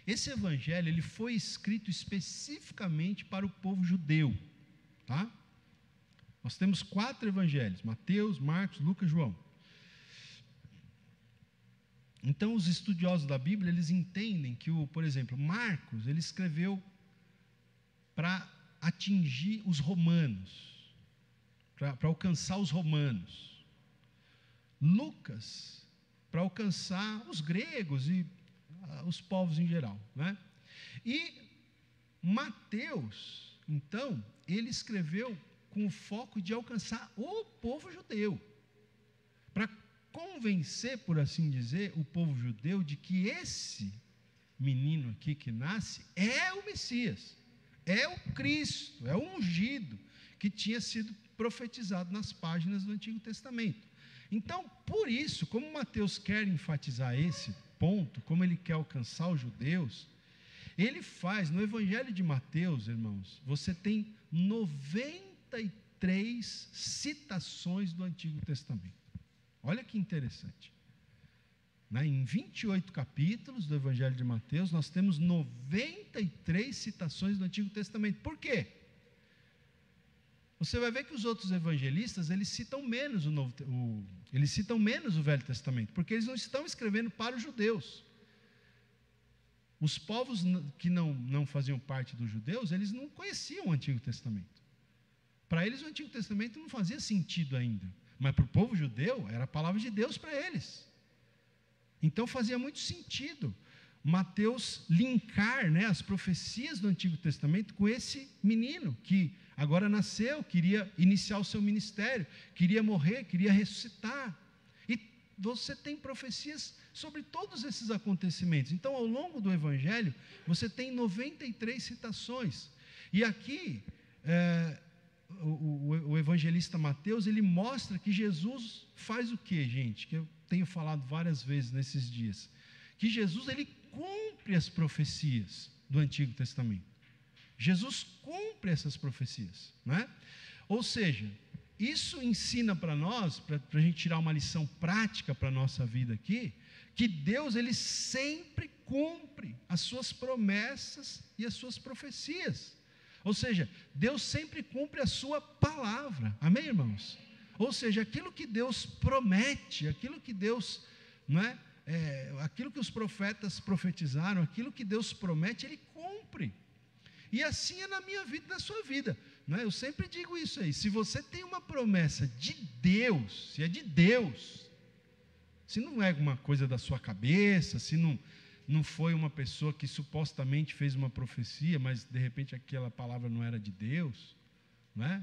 esse evangelho ele foi escrito especificamente para o povo judeu, tá? Nós temos 4 evangelhos: Mateus, Marcos, Lucas, João. Então, os estudiosos da Bíblia, eles entendem que, por exemplo, Marcos, ele escreveu para atingir os romanos, para alcançar os romanos. Lucas, para alcançar os gregos e os povos em geral, né? E Mateus, então, ele escreveu com o foco de alcançar o povo judeu, para convencer, por assim dizer, o povo judeu de que esse menino aqui que nasce é o Messias, é o Cristo, é o ungido que tinha sido profetizado nas páginas do Antigo Testamento. Então, por isso, como Mateus quer enfatizar esse ponto, como ele quer alcançar os judeus, ele faz, no Evangelho de Mateus, irmãos, você tem 93 citações do Antigo Testamento. Olha que interessante. Em 28 capítulos do Evangelho de Mateus, nós temos 93 citações do Antigo Testamento. Por quê? Você vai ver que os outros evangelistas, eles citam menos o Velho Testamento, porque eles não estão escrevendo para os judeus. Os povos que não faziam parte dos judeus, eles não conheciam o Antigo Testamento. Para eles o Antigo Testamento não fazia sentido ainda, mas para o povo judeu era a palavra de Deus para eles. Então fazia muito sentido Mateus linkar, né, as profecias do Antigo Testamento com esse menino que agora nasceu, queria iniciar o seu ministério, queria morrer, queria ressuscitar. E você tem profecias sobre todos esses acontecimentos. Então, ao longo do Evangelho, você tem 93 citações. E aqui, o evangelista Mateus, ele mostra que Jesus faz o quê, gente? Que eu tenho falado várias vezes nesses dias. Que Jesus, ele cumpre as profecias do Antigo Testamento. Jesus cumpre essas profecias, né? Ou seja, isso ensina para nós, para a gente tirar uma lição prática para a nossa vida aqui, que Deus, ele sempre cumpre as suas promessas e as suas profecias. Ou seja, Deus sempre cumpre a sua palavra. Amém, irmãos? Ou seja, aquilo que Deus promete, aquilo que Deus, não é? Aquilo que os profetas profetizaram, aquilo que Deus promete, Ele cumpre. E assim é na minha vida e na sua vida, não é? Eu sempre digo isso aí: se você tem uma promessa de Deus, se é de Deus, se não é alguma coisa da sua cabeça, se não não foi uma pessoa que supostamente fez uma profecia, mas de repente aquela palavra não era de Deus, não é?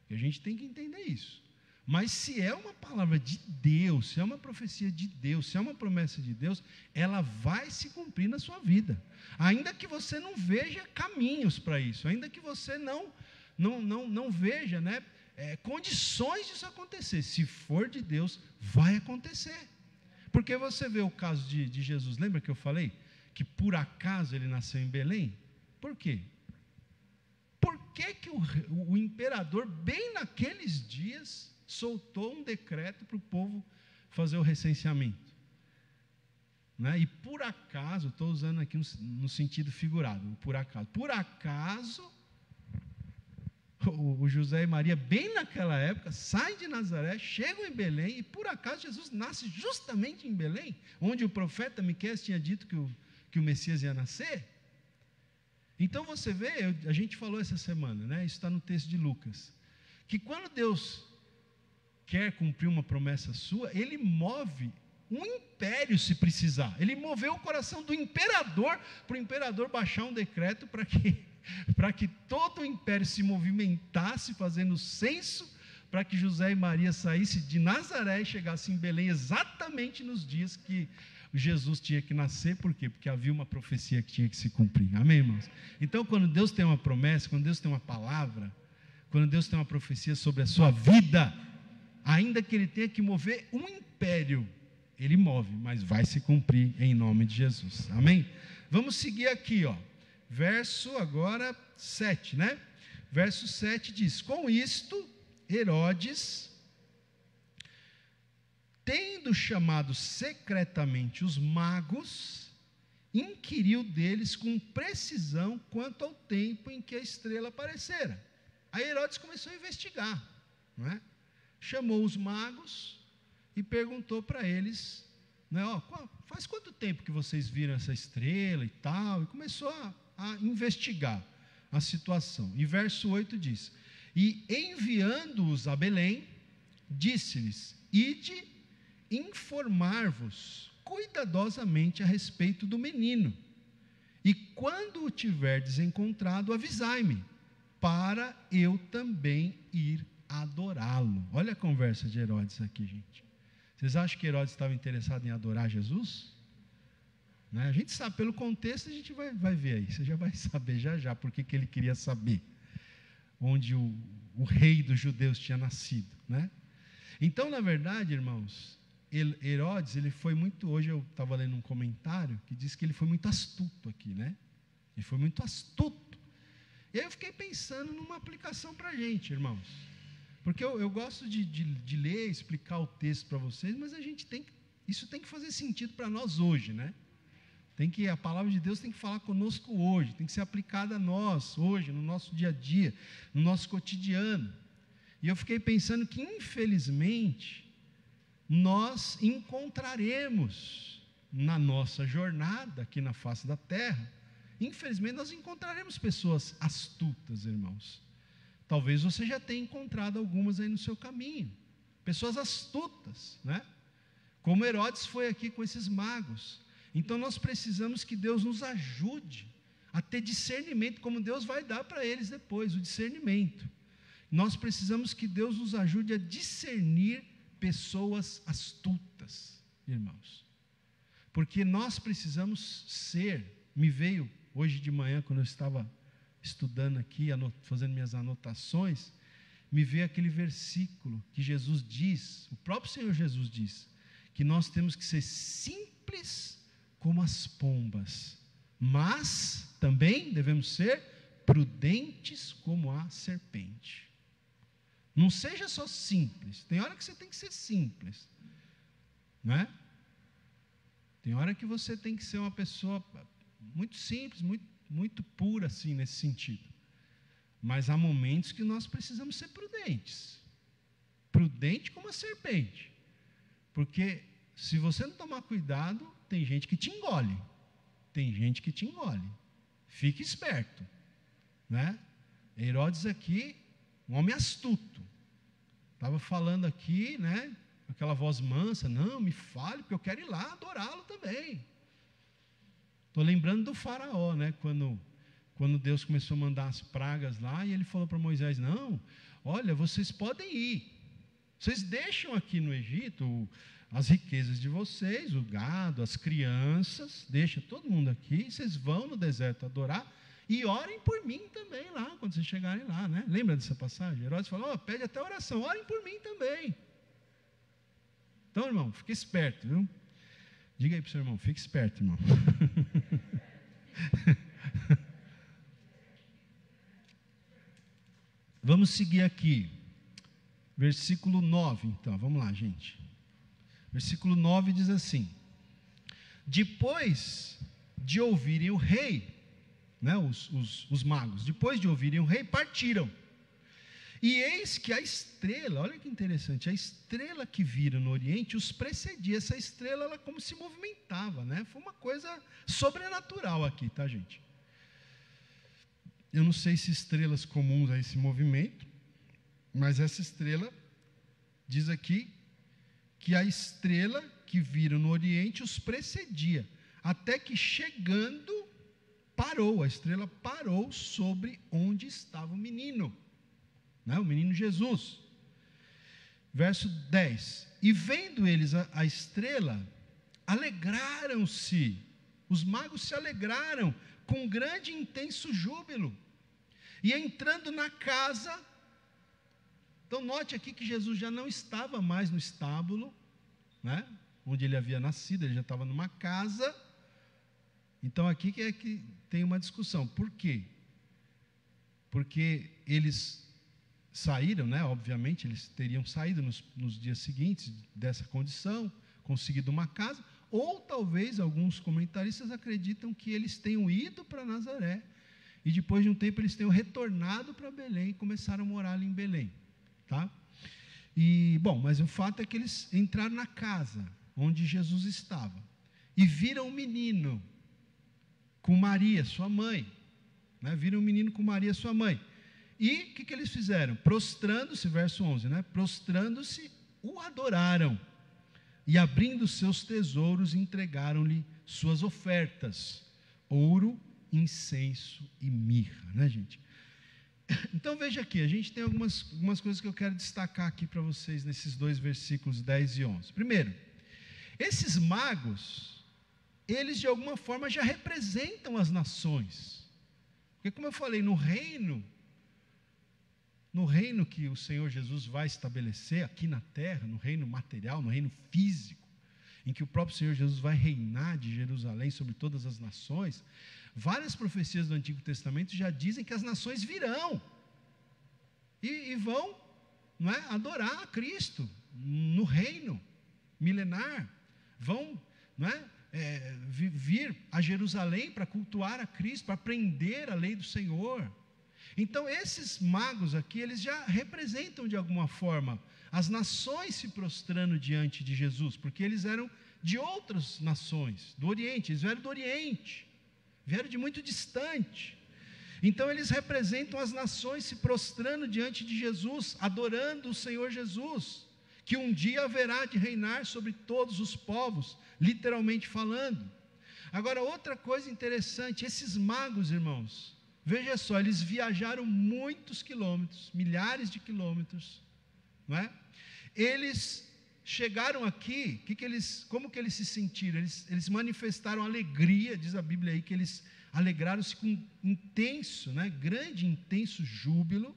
E a gente tem que entender isso. Mas se é uma palavra de Deus, se é uma profecia de Deus, se é uma promessa de Deus, ela vai se cumprir na sua vida. Ainda que você não veja caminhos para isso, ainda que você não veja, né, condições disso acontecer. Se for de Deus, vai acontecer. Porque você vê o caso de Jesus, lembra que eu falei? Que por acaso ele nasceu em Belém? Por quê? Por que o imperador, bem naqueles dias, soltou um decreto para o povo fazer o recenseamento? Né? E por acaso, estou usando aqui no sentido figurado, por acaso, o José e Maria, bem naquela época, saem de Nazaré, chegam em Belém, e por acaso Jesus nasce justamente em Belém, onde o profeta Miqueias tinha dito que o Messias ia nascer. Então você vê, a gente falou essa semana, né? Isso está no texto de Lucas, que quando Deus quer cumprir uma promessa sua, Ele move um império se precisar. Ele moveu o coração do imperador, para o imperador baixar um decreto para que todo o império se movimentasse, fazendo censo, para que José e Maria saíssem de Nazaré e chegassem em Belém exatamente nos dias que Jesus tinha que nascer. Por quê? Porque havia uma profecia que tinha que se cumprir. Amém, irmãos? Então, quando Deus tem uma promessa, quando Deus tem uma palavra, quando Deus tem uma profecia sobre a sua vida, ainda que Ele tenha que mover um império, Ele move, mas vai se cumprir em nome de Jesus. Amém? Vamos seguir aqui, ó. Verso agora 7, né? Verso 7 diz: com isto, Herodes, tendo chamado secretamente os magos, inquiriu deles com precisão quanto ao tempo em que a estrela aparecera. Aí Herodes começou a investigar, não é? Chamou os magos e perguntou para eles, né, ó, faz quanto tempo que vocês viram essa estrela e tal? E começou a investigar a situação. E verso 8 diz: e enviando-os a Belém, disse-lhes: ide informar-vos cuidadosamente a respeito do menino, e quando o tiverdes encontrado, avisai-me, para eu também ir adorá-lo. Olha a conversa de Herodes aqui, gente. Vocês acham que Herodes estava interessado em adorar Jesus? Né? A gente sabe, pelo contexto a gente vai ver aí, você já vai saber já porque que ele queria saber onde o rei dos judeus tinha nascido, né? Então, na verdade, irmãos, Herodes, ele foi muito, hoje eu estava lendo um comentário que diz que ele foi muito astuto aqui, né? Ele foi muito astuto. E aí eu fiquei pensando numa aplicação para a gente, irmãos, porque eu gosto de ler, explicar o texto para vocês, mas isso tem que fazer sentido para nós hoje, né? A palavra de Deus tem que falar conosco hoje, tem que ser aplicada a nós hoje, no nosso dia a dia, no nosso cotidiano. E eu fiquei pensando que, infelizmente, nós encontraremos na nossa jornada aqui na face da terra, infelizmente nós encontraremos pessoas astutas, irmãos. Talvez você já tenha encontrado algumas aí no seu caminho, pessoas astutas, né? Como Herodes foi aqui com esses magos. Então nós precisamos que Deus nos ajude a ter discernimento, como Deus vai dar para eles depois, o discernimento. Nós precisamos que Deus nos ajude a discernir pessoas astutas, irmãos. Porque nós precisamos me veio hoje de manhã, quando eu estava estudando aqui, fazendo minhas anotações, me veio aquele versículo que Jesus diz, o próprio Senhor Jesus diz, que nós temos que ser simples como as pombas, mas também devemos ser prudentes como a serpente. Não seja só simples, tem hora que você tem que ser simples, não é? Tem hora que você tem que ser uma pessoa muito simples, muito pura assim, nesse sentido. Mas há momentos que nós precisamos ser prudentes, prudente como a serpente, porque se você não tomar cuidado, tem gente que te engole, fique esperto, né? Herodes aqui, um homem astuto, estava falando aqui, né, aquela voz mansa, não, me fale, porque eu quero ir lá adorá-lo também. Estou lembrando do faraó, né? Quando Deus começou a mandar as pragas lá, e ele falou para Moisés: não, olha, vocês podem ir, vocês deixam aqui no Egito as riquezas de vocês, o gado, as crianças, deixa todo mundo aqui, vocês vão no deserto adorar, e orem por mim também lá, quando vocês chegarem lá, né? Lembra dessa passagem? Herodes falou: pede até oração, orem por mim também. Então, irmão, fique esperto, viu? Diga aí para o seu irmão, fique esperto, irmão. Vamos seguir aqui, versículo 9, então, vamos lá, gente. Versículo 9 diz assim: depois de ouvirem o rei, né, os magos, depois de ouvirem o rei, partiram. E eis que a estrela, olha que interessante, a estrela que viram no Oriente os precedia. Essa estrela, ela como se movimentava, né? Foi uma coisa sobrenatural aqui, tá, gente? Eu não sei se estrelas comuns a esse movimento, mas essa estrela, diz aqui, que a estrela que viram no Oriente os precedia, até que chegando, parou, a estrela parou sobre onde estava o menino, né, o menino Jesus. Verso 10: e vendo eles a estrela, alegraram-se, os magos se alegraram, com grande e intenso júbilo, e entrando na casa, então note aqui que Jesus já não estava mais no estábulo, né, onde ele havia nascido, ele já estava numa casa. Então aqui que é que tem uma discussão, por quê? Porque eles saíram, né, obviamente eles teriam saído nos dias seguintes dessa condição, conseguido uma casa, ou talvez alguns comentaristas acreditam que eles tenham ido para Nazaré, e depois de um tempo eles tenham retornado para Belém e começaram a morar ali em Belém, tá? E, bom, mas o fato é que eles entraram na casa onde Jesus estava, e viram o menino com Maria, sua mãe, né? Viram o menino com Maria, sua mãe, e o que eles fizeram? Prostrando-se, verso 11, né? Prostrando-se, o adoraram, e abrindo seus tesouros, entregaram-lhe suas ofertas, ouro, incenso e mirra, né, gente? Então veja aqui, a gente tem algumas coisas que eu quero destacar aqui para vocês, nesses dois versículos 10 e 11. Primeiro, esses magos, eles de alguma forma já representam as nações, porque como eu falei, no reino que o Senhor Jesus vai estabelecer aqui na terra, no reino material, no reino físico, em que o próprio Senhor Jesus vai reinar de Jerusalém sobre todas as nações, várias profecias do Antigo Testamento já dizem que as nações virão e vão, não é, adorar a Cristo no reino milenar, vão, não é, vir a Jerusalém para cultuar a Cristo, para aprender a lei do Senhor. Então esses magos aqui, eles já representam de alguma forma as nações se prostrando diante de Jesus, porque eles eram de outras nações, do Oriente, eles vieram do Oriente, vieram de muito distante. Então eles representam as nações se prostrando diante de Jesus, adorando o Senhor Jesus, que um dia haverá de reinar sobre todos os povos, literalmente falando. Agora, outra coisa interessante, esses magos, irmãos, veja só, eles viajaram muitos quilômetros, milhares de quilômetros, não é? Eles chegaram aqui, como que eles se sentiram? Eles manifestaram alegria, diz a Bíblia aí, que eles alegraram-se com intenso, né, grande e intenso júbilo,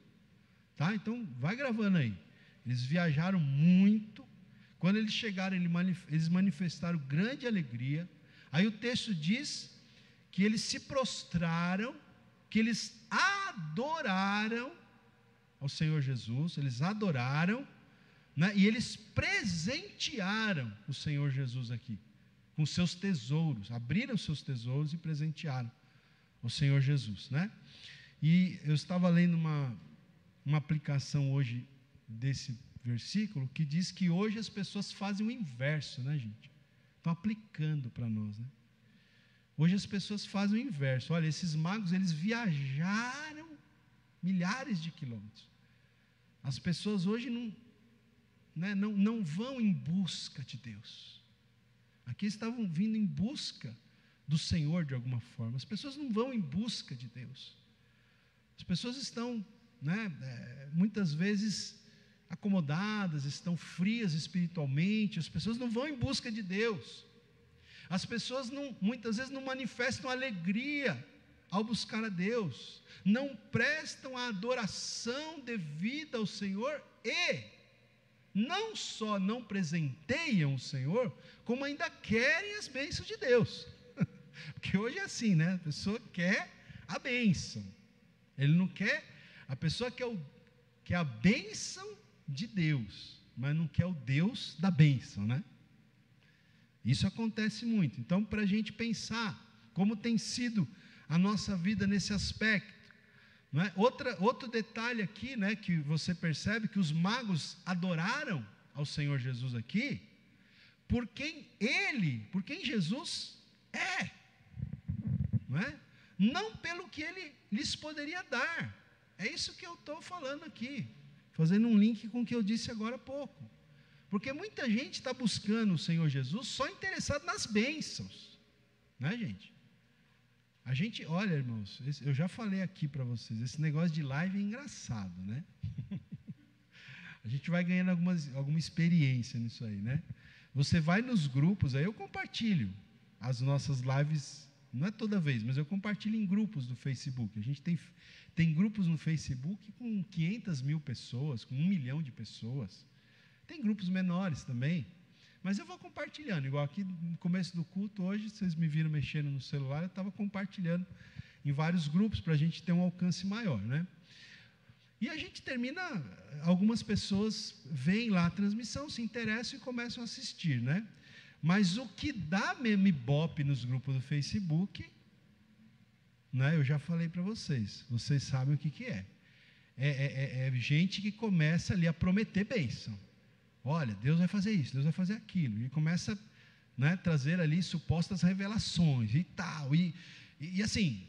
tá? Então, vai gravando aí. Eles viajaram muito, quando eles chegaram, eles manifestaram grande alegria. Aí o texto diz que eles se prostraram, que eles adoraram ao Senhor Jesus, eles adoraram, né? E eles presentearam o Senhor Jesus aqui, com seus tesouros, abriram seus tesouros e presentearam o Senhor Jesus, né? E eu estava lendo uma aplicação hoje desse versículo, que diz que hoje as pessoas fazem o inverso, né, gente? Estão aplicando para nós, né? Hoje as pessoas fazem o inverso. Olha, esses magos, eles viajaram milhares de quilômetros. As pessoas hoje não vão em busca de Deus. Aqui estavam vindo em busca, do Senhor de alguma forma. As pessoas não vão em busca de Deus. As pessoas estão, muitas vezes acomodadas, estão frias espiritualmente. As pessoas não vão em busca de Deus. As pessoas muitas vezes não manifestam alegria ao buscar a Deus, não prestam a adoração devida ao Senhor e não só não presenteiam o Senhor, como ainda querem as bênçãos de Deus. Porque hoje é assim, né? A pessoa quer a bênção, ele não quer, a pessoa quer a bênção de Deus, mas não quer o Deus da bênção, né? Isso acontece muito. Então, para a gente pensar como tem sido a nossa vida nesse aspecto, não é? Outro detalhe aqui, né, que você percebe que os magos adoraram ao Senhor Jesus aqui, por quem Jesus é, não é? Não pelo que Ele lhes poderia dar. É isso que eu estou falando aqui, fazendo um link com o que eu disse agora há pouco. Porque muita gente está buscando o Senhor Jesus só interessado nas bênçãos, né, gente? A gente, olha, irmãos, eu já falei aqui para vocês, esse negócio de live é engraçado, né? A gente vai ganhando alguma experiência nisso aí, né? Você vai nos grupos, aí eu compartilho as nossas lives, não é toda vez, mas eu compartilho em grupos do Facebook. A gente tem grupos no Facebook com 500 mil pessoas, com 1 milhão de pessoas. Tem grupos menores também, mas eu vou compartilhando, igual aqui no começo do culto, hoje, vocês me viram mexendo no celular, eu estava compartilhando em vários grupos, para a gente ter um alcance maior, né? E a gente termina, algumas pessoas veem lá a transmissão, se interessam e começam a assistir, né? Mas o que dá mesmo ibope nos grupos do Facebook, né, eu já falei para vocês sabem o que é. É gente que começa ali a prometer bênção. Olha, Deus vai fazer isso, Deus vai fazer aquilo, e começa, né, trazer ali supostas revelações e tal, e assim,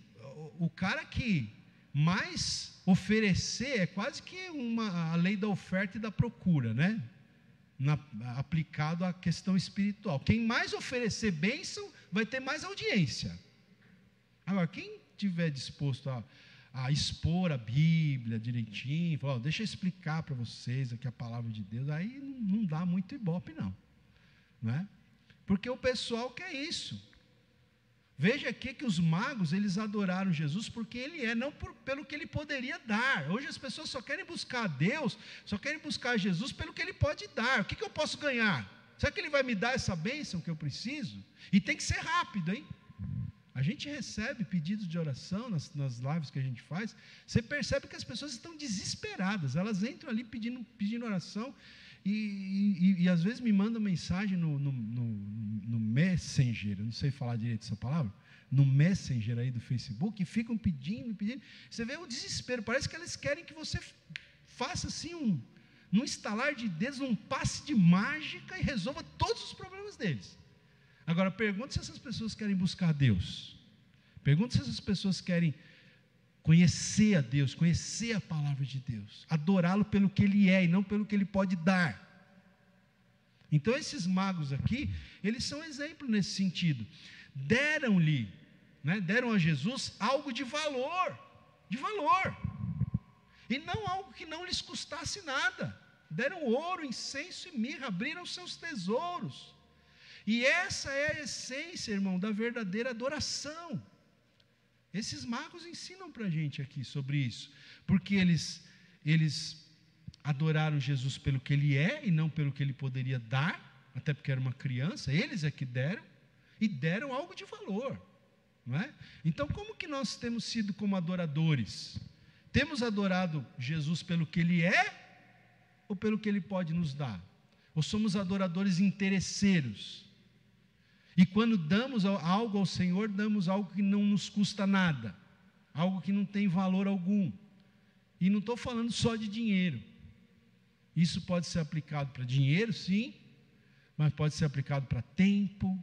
o cara que mais oferecer é quase que a lei da oferta e da procura, né, aplicado à questão espiritual. Quem mais oferecer bênção vai ter mais audiência. Agora, quem estiver disposto a expor a Bíblia direitinho, falar, deixa eu explicar para vocês aqui a palavra de Deus, aí não dá muito ibope não, né? Porque o pessoal quer isso. Veja aqui que os magos, eles adoraram Jesus porque Ele é, não pelo que Ele poderia dar. Hoje as pessoas só querem buscar a Deus, só querem buscar Jesus pelo que Ele pode dar. O que eu posso ganhar? Será que Ele vai me dar essa bênção que eu preciso? E tem que ser rápido, hein? A gente recebe pedidos de oração nas lives que a gente faz, você percebe que as pessoas estão desesperadas, elas entram ali pedindo oração, e às vezes me mandam mensagem no Messenger, eu não sei falar direito essa palavra, no Messenger aí do Facebook, e ficam pedindo, você vê o desespero, parece que eles querem que você faça assim num estalar de dedos, um passe de mágica e resolva todos os problemas deles. Agora, pergunta se essas pessoas querem buscar a Deus. Pergunta se essas pessoas querem conhecer a Deus, conhecer a palavra de Deus, adorá-lo pelo que Ele é e não pelo que Ele pode dar. Então, esses magos aqui, eles são exemplo nesse sentido. Deram-lhe, né, deram a Jesus algo de valor, e não algo que não lhes custasse nada. Deram ouro, incenso e mirra, abriram seus tesouros. E essa é a essência, irmão, da verdadeira adoração. Esses magos ensinam para a gente aqui sobre isso, porque eles adoraram Jesus pelo que Ele é, e não pelo que Ele poderia dar, até porque era uma criança, eles é que deram, e deram algo de valor, não é? Então, como que nós temos sido como adoradores? Temos adorado Jesus pelo que Ele é, ou pelo que Ele pode nos dar? Ou somos adoradores interesseiros? E quando damos algo ao Senhor, damos algo que não nos custa nada, algo que não tem valor algum. E não estou falando só de dinheiro. Isso pode ser aplicado para dinheiro, sim, mas pode ser aplicado para tempo,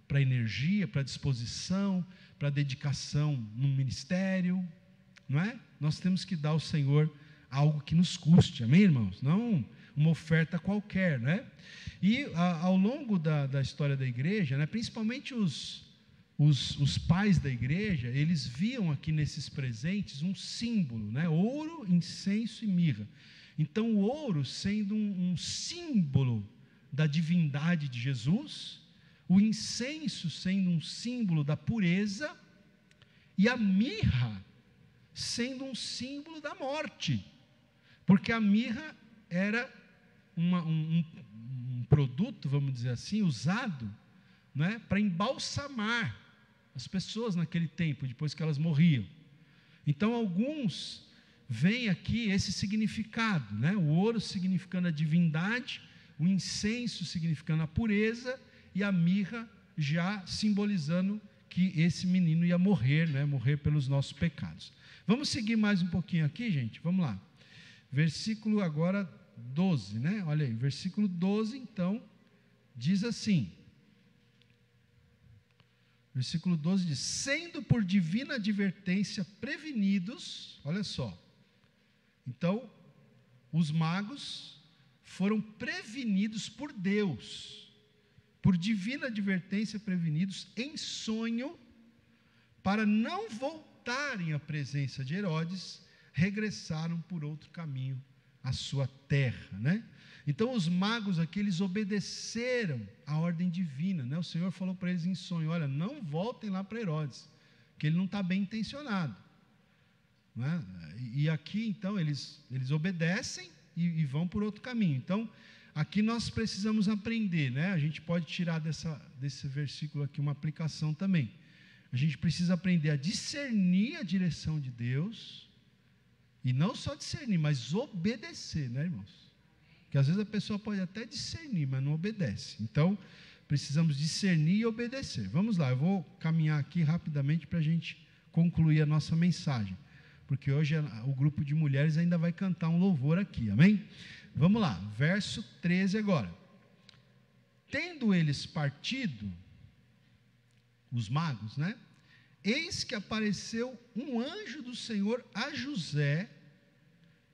para energia, para disposição, para dedicação no ministério, não é? Nós temos que dar ao Senhor algo que nos custe, amém, irmãos? Não uma oferta qualquer, né? E ao longo da história da igreja, né, principalmente os os pais da igreja, eles viam aqui nesses presentes um símbolo, né? Ouro, incenso e mirra. Então, o ouro sendo um símbolo da divindade de Jesus, o incenso sendo um símbolo da pureza, e a mirra sendo um símbolo da morte, porque a mirra era um produto, vamos dizer assim, usado, né, para embalsamar as pessoas naquele tempo, depois que elas morriam. Então, alguns veem aqui esse significado, né? O ouro significando a divindade, o incenso significando a pureza, e a mirra já simbolizando que esse menino ia morrer, né? Morrer pelos nossos pecados. Vamos seguir mais um pouquinho aqui, gente? Vamos lá. Versículo agora 12, né? Olha aí, versículo 12, então, diz assim. Versículo 12 diz: sendo por divina advertência prevenidos, olha só. Então, os magos foram prevenidos por Deus, por divina advertência prevenidos em sonho, para não voltarem à presença de Herodes, regressaram por outro caminho à sua terra, né? Então os magos aqui, eles obedeceram a ordem divina, né? O Senhor falou para eles em sonho: olha, não voltem lá para Herodes, que ele não está bem intencionado, né? E aqui então eles obedecem e vão por outro caminho. Então aqui nós precisamos aprender, né? A gente pode tirar desse versículo aqui uma aplicação também. A gente precisa aprender a discernir a direção de Deus, e não só discernir, mas obedecer, né, irmãos? Porque às vezes a pessoa pode até discernir, mas não obedece. Então, precisamos discernir e obedecer. Vamos lá, eu vou caminhar aqui rapidamente para a gente concluir a nossa mensagem, porque hoje o grupo de mulheres ainda vai cantar um louvor aqui, amém? Vamos lá, verso 13 agora. Tendo eles partido, os magos, né? Eis que apareceu um anjo do Senhor a José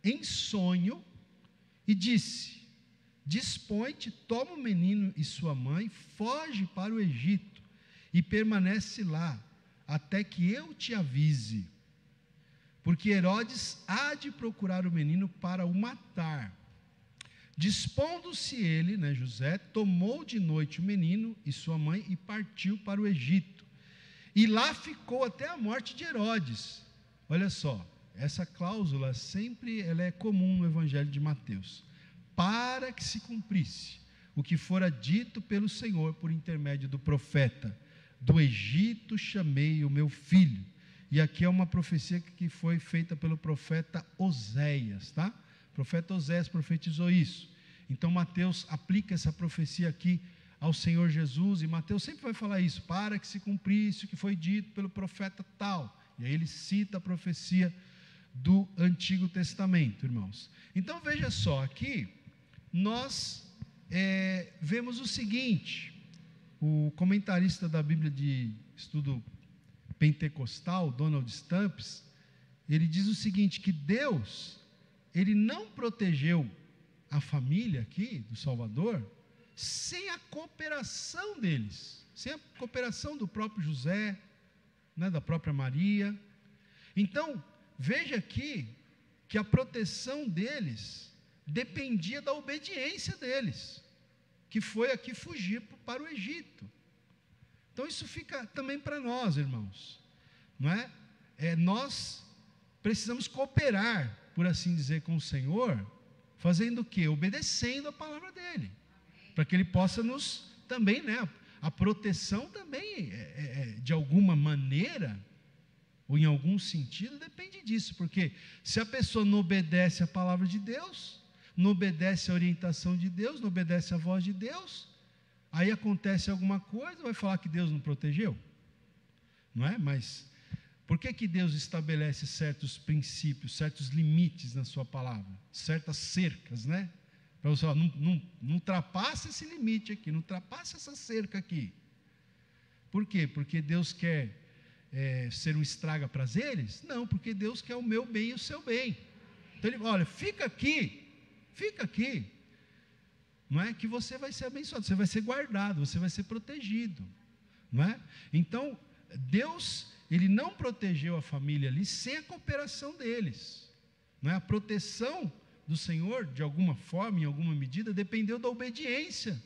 em sonho e disse: dispõe-te, toma o menino e sua mãe, foge para o Egito e permanece lá até que eu te avise, porque Herodes há de procurar o menino para o matar. Dispondo-se ele, né, José, tomou de noite o menino e sua mãe e partiu para o Egito. E lá ficou até a morte de Herodes. Olha só, essa cláusula sempre ela é comum no Evangelho de Mateus. Para que se cumprisse o que fora dito pelo Senhor por intermédio do profeta: do Egito chamei o meu filho. E aqui é uma profecia que foi feita pelo profeta Oséias, tá? O profeta Oséias profetizou isso. Então Mateus aplica essa profecia aqui ao Senhor Jesus, e Mateus sempre vai falar isso: para que se cumprisse o que foi dito pelo profeta tal. E aí ele cita a profecia do Antigo Testamento, irmãos. Então veja só, aqui nós vemos o seguinte: o comentarista da Bíblia de Estudo Pentecostal, Donald Stamps, ele diz o seguinte, que Deus, ele não protegeu a família aqui do Salvador sem a cooperação deles, sem a cooperação do próprio José, né, da própria Maria. Então, veja aqui que a proteção deles dependia da obediência deles, que foi aqui fugir para o Egito. Então isso fica também para nós, irmãos, não é? Nós precisamos cooperar, por assim dizer, com o Senhor, fazendo o quê? Obedecendo a palavra dele, para que ele possa nos também, né? A proteção também, de alguma maneira, ou em algum sentido, depende disso, porque se a pessoa não obedece a palavra de Deus, não obedece a orientação de Deus, não obedece a voz de Deus, aí acontece alguma coisa, vai falar que Deus não protegeu? Não é? Mas por que Deus estabelece certos princípios, certos limites na sua palavra, certas cercas, né? Para você falar, não ultrapassa esse limite aqui, não ultrapassa essa cerca aqui. Por quê? Porque Deus quer ser um estraga-prazeres? Não, porque Deus quer o meu bem e o seu bem. Então ele, olha, fica aqui, não é? Que você vai ser abençoado, você vai ser guardado, você vai ser protegido, não é? Então, Deus, ele não protegeu a família ali sem a cooperação deles, não é? A proteção do Senhor, de alguma forma, em alguma medida, dependeu da obediência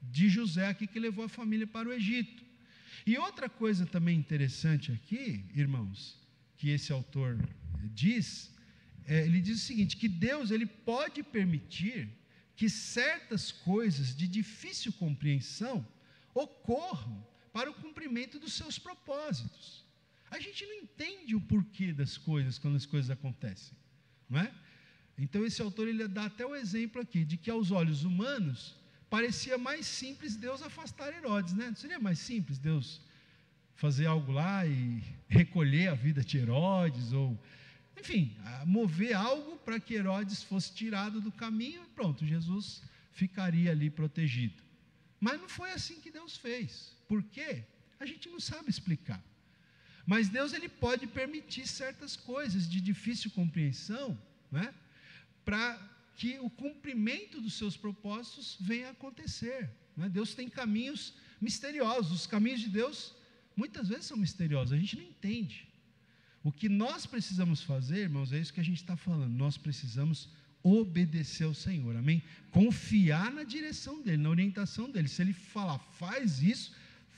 de José aqui, que levou a família para o Egito. E outra coisa também interessante aqui, irmãos, que esse autor diz, ele diz o seguinte, que Deus, ele pode permitir que certas coisas de difícil compreensão ocorram para o cumprimento dos seus propósitos. A gente não entende o porquê das coisas quando as coisas acontecem, não é? Então esse autor, ele dá até o exemplo aqui, de que aos olhos humanos, parecia mais simples Deus afastar Herodes, né? Não seria mais simples Deus fazer algo lá e recolher a vida de Herodes, ou, enfim, mover algo para que Herodes fosse tirado do caminho e pronto, Jesus ficaria ali protegido. Mas não foi assim que Deus fez. Por quê? A gente não sabe explicar. Mas Deus, ele pode permitir certas coisas de difícil compreensão, né? Para que o cumprimento dos seus propósitos venha a acontecer, né? Deus tem caminhos misteriosos. Os caminhos de Deus muitas vezes são misteriosos, a gente não entende. O que nós precisamos fazer, irmãos, é isso que a gente está falando, nós precisamos obedecer ao Senhor, amém? Confiar na direção dEle, na orientação dEle. Se Ele falar, faz isso,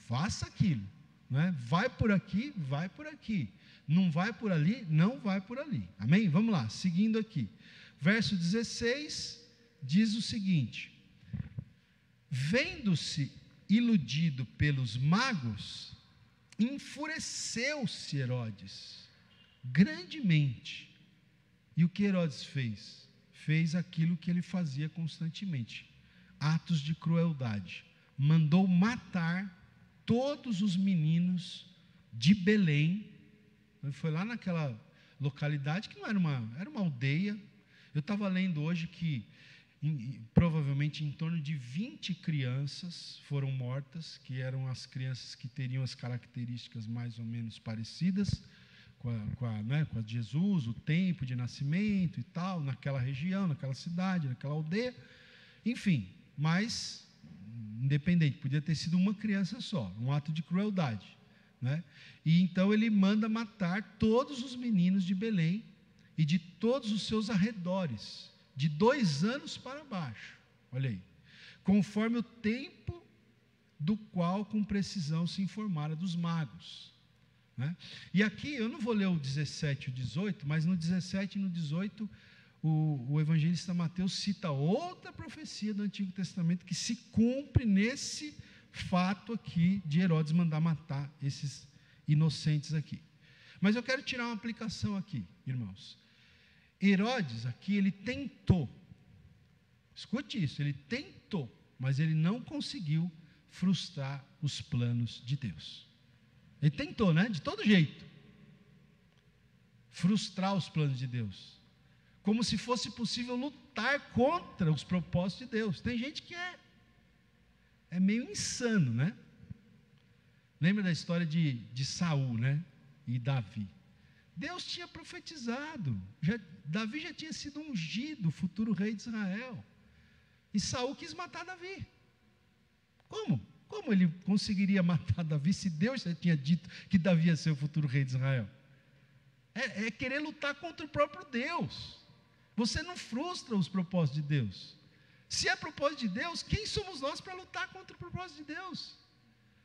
faça aquilo, né? Vai por aqui, vai por aqui, não vai por ali, não vai por ali, amém? Vamos lá, seguindo aqui, verso 16, diz o seguinte: vendo-se iludido pelos magos, enfureceu-se Herodes grandemente. E o que Herodes fez? Fez aquilo que ele fazia constantemente, atos de crueldade. Mandou matar todos os meninos de Belém. Ele foi lá naquela localidade que não era uma aldeia. Eu estava lendo hoje que provavelmente em torno de 20 crianças foram mortas, que eram as crianças que teriam as características mais ou menos parecidas com a de Jesus, o tempo de nascimento e tal, naquela região, naquela cidade, naquela aldeia, enfim, mas independente, podia ter sido uma criança só, um ato de crueldade, né? E então ele manda matar todos os meninos de Belém e de todos os seus arredores, de 2 anos para baixo, olha aí, conforme o tempo do qual com precisão se informara dos magos, né? E aqui, eu não vou ler o 17 e o 18, mas no 17 e no 18, o evangelista Mateus cita outra profecia do Antigo Testamento que se cumpre nesse fato aqui de Herodes mandar matar esses inocentes aqui. Mas eu quero tirar uma aplicação aqui, irmãos. Herodes aqui, ele tentou, escute isso, ele tentou, mas ele não conseguiu frustrar os planos de Deus. Ele tentou, né? De todo jeito, frustrar os planos de Deus, como se fosse possível lutar contra os propósitos de Deus. Tem gente que é meio insano, né? Lembra da história de Saul, né? E Davi. Deus tinha profetizado, Davi já tinha sido ungido, o futuro rei de Israel, e Saul quis matar Davi. Como ele conseguiria matar Davi, se Deus já tinha dito que Davi ia ser o futuro rei de Israel? É querer lutar contra o próprio Deus. Você não frustra os propósitos de Deus. Se é propósito de Deus, quem somos nós para lutar contra o propósito de Deus?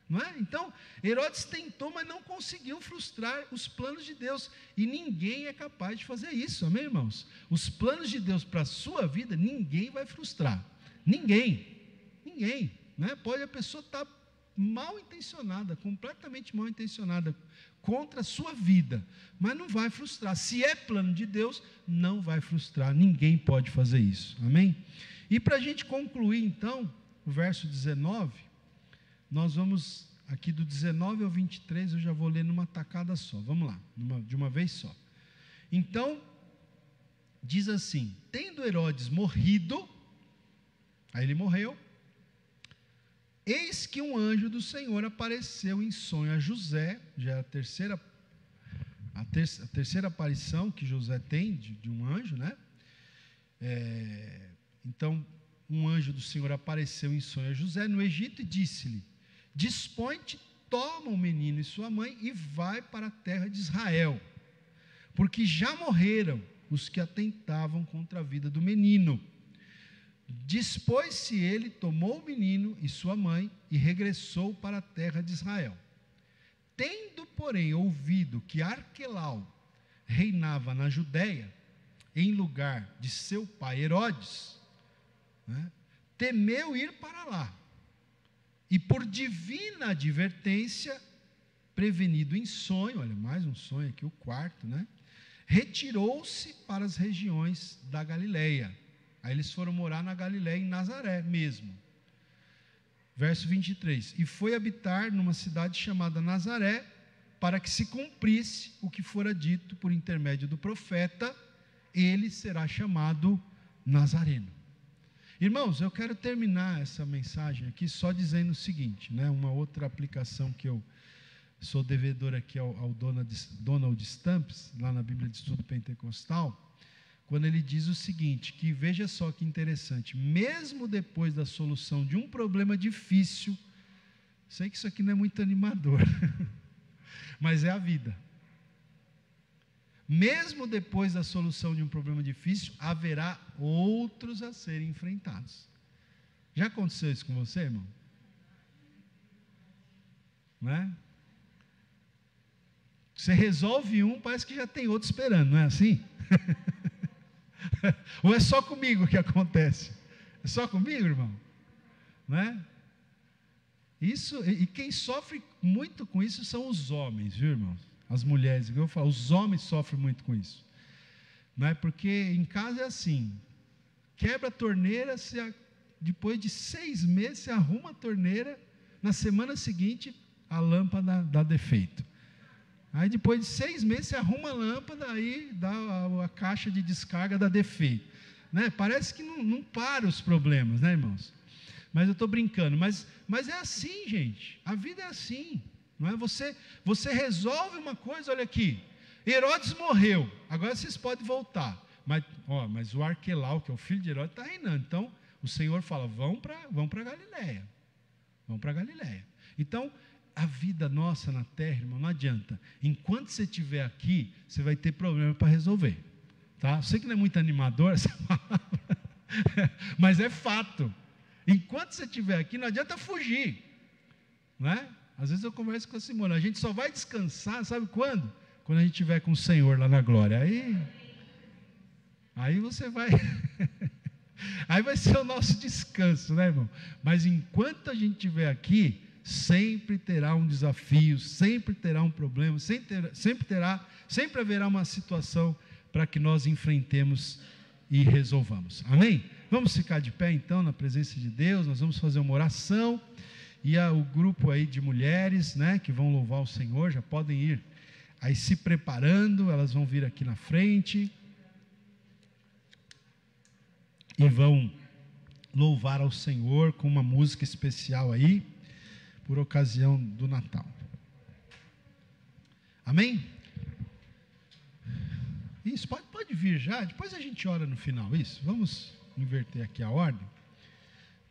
Não é? Então, Herodes tentou, mas não conseguiu frustrar os planos de Deus, e ninguém é capaz de fazer isso, amém, irmãos? Os planos de Deus para a sua vida, ninguém vai frustrar, ninguém, né? Pode a pessoa estar mal intencionada, completamente mal intencionada, contra a sua vida, mas não vai frustrar. Se é plano de Deus, não vai frustrar, ninguém pode fazer isso, amém? E para a gente concluir então, o verso 19, nós vamos, aqui do 19 ao 23, eu já vou ler numa tacada só, vamos lá, de uma vez só. Então, diz assim: tendo Herodes morrido, aí ele morreu, eis que um anjo do Senhor apareceu em sonho a José, já é a terceira aparição que José tem de um anjo, né? Então, um anjo do Senhor apareceu em sonho a José no Egito e disse-lhe: dispõe-te toma o menino e sua mãe e vai para a terra de Israel, porque já morreram os que atentavam contra a vida do menino. Dispôs-se ele, tomou o menino e sua mãe e regressou para a terra de Israel. Tendo, porém, ouvido que Arquelau reinava na Judéia, em lugar de seu pai Herodes, né, temeu ir para lá. E por divina advertência, prevenido em sonho, olha, mais um sonho aqui, o quarto, né? Retirou-se para as regiões da Galileia. Aí eles foram morar na Galileia, em Nazaré mesmo. Verso 23. E foi habitar numa cidade chamada Nazaré, para que se cumprisse o que fora dito por intermédio do profeta, ele será chamado Nazareno. Irmãos, eu quero terminar essa mensagem aqui só dizendo o seguinte, né? Uma outra aplicação que eu sou devedor aqui ao Donald Stamps, lá na Bíblia de Estudo Pentecostal, quando ele diz o seguinte, que veja só que interessante, mesmo depois da solução de um problema difícil, sei que isso aqui não é muito animador, mas é a vida. Mesmo depois da solução de um problema difícil, haverá outros a serem enfrentados. Já aconteceu isso com você, irmão? Né? Você resolve um, parece que já tem outro esperando, não é assim? Ou é só comigo que acontece? É só comigo, irmão? Né? Isso, e quem sofre muito com isso são os homens, viu, irmãos? As mulheres, eu falo, os homens sofrem muito com isso, não é? Porque em casa é assim, quebra a torneira, depois de 6 meses você arruma a torneira, na semana seguinte a lâmpada dá defeito, aí depois de 6 meses você arruma a lâmpada, aí dá a caixa de descarga dá defeito, né? Parece que não para os problemas, né, irmãos? Mas eu estou brincando, mas é assim, gente, a vida é assim. Não é? Você resolve uma coisa, olha aqui, Herodes morreu, agora vocês podem voltar, mas o Arquelau, que é o filho de Herodes, está reinando, então o Senhor fala, vão para Galileia, então a vida nossa na terra, irmão, não adianta, enquanto você estiver aqui, você vai ter problema para resolver, tá? Eu sei que não é muito animador essa palavra, mas é fato, enquanto você estiver aqui, não adianta fugir, não é? Às vezes eu converso com a Simone, a gente só vai descansar, sabe quando? Quando a gente estiver com o Senhor lá na glória, aí você vai, aí vai ser o nosso descanso, né, irmão? Mas enquanto a gente estiver aqui, sempre terá um desafio, sempre terá um problema, sempre haverá uma situação para que nós enfrentemos e resolvamos, amém? Vamos ficar de pé então, na presença de Deus, nós vamos fazer uma oração, e o grupo aí de mulheres, né, que vão louvar o Senhor, já podem ir aí se preparando, elas vão vir aqui na frente, e vão louvar ao Senhor com uma música especial aí, por ocasião do Natal, amém? Isso, pode vir já, depois a gente ora no final, isso, vamos inverter aqui a ordem,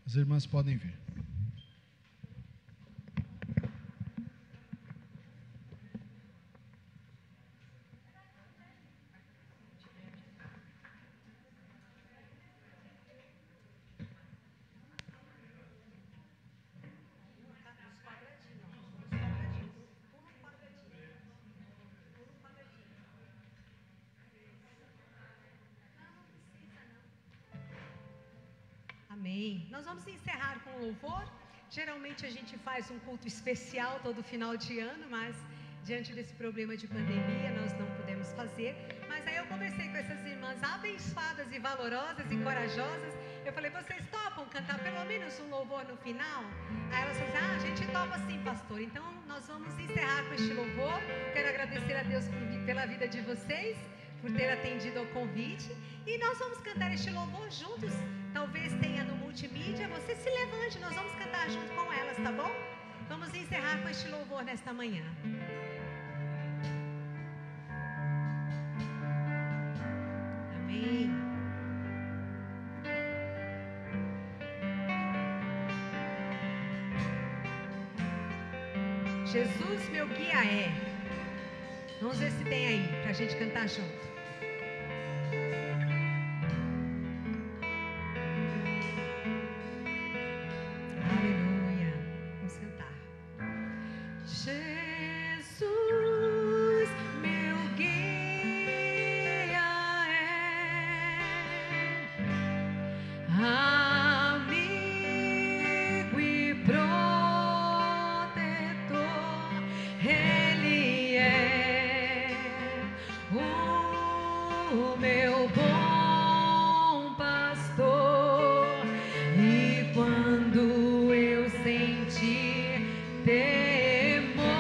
as irmãs podem vir. Amém. Nós vamos encerrar com louvor. Geralmente a gente faz um culto especial todo final de ano, mas diante desse problema de pandemia nós não pudemos fazer. Mas aí eu conversei com essas irmãs abençoadas e valorosas e corajosas. Eu falei, vocês topam cantar pelo menos um louvor no final? Aí elas falaram, a gente topa sim, pastor. Então nós vamos encerrar com este louvor. Quero agradecer a Deus pela vida de vocês, por ter atendido ao convite, e nós vamos cantar este louvor juntos. Talvez tenha no multimídia, você se levante, nós vamos cantar junto com elas, tá bom? Vamos encerrar com este louvor nesta manhã. Amém. Jesus meu guia é. Vamos ver se tem aí, pra gente cantar junto. Aleluia. Vamos cantar. Jesus meu guia é. Amigo e protetor, Ele é o meu bom pastor. E quando eu sentir temor,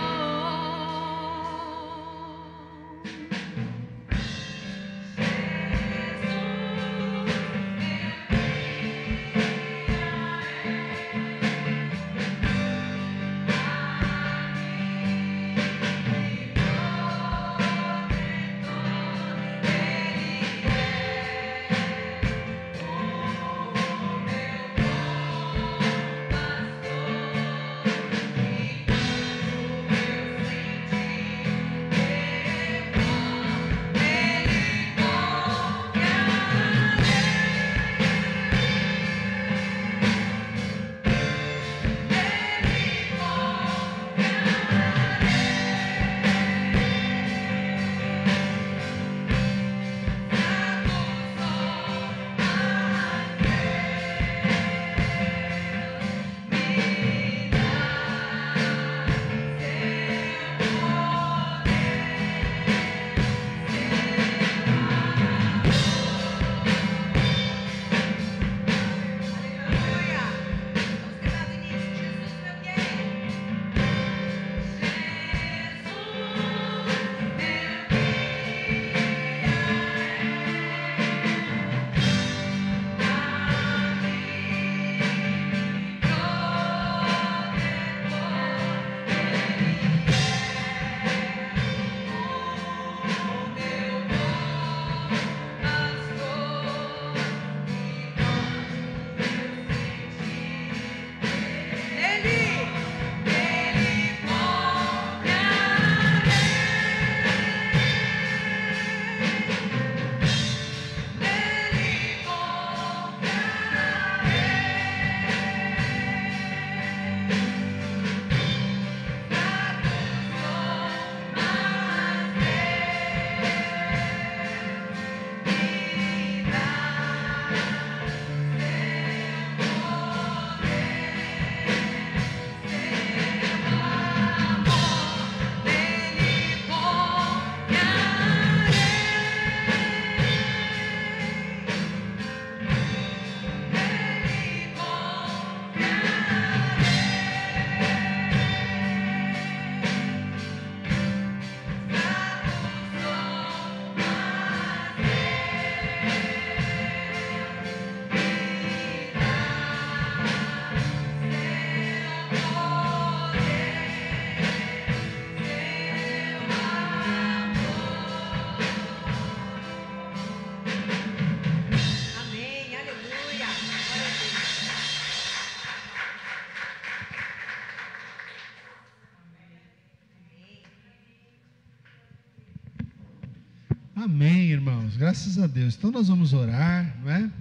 Amém, irmãos, graças a Deus. Então nós vamos orar, não é?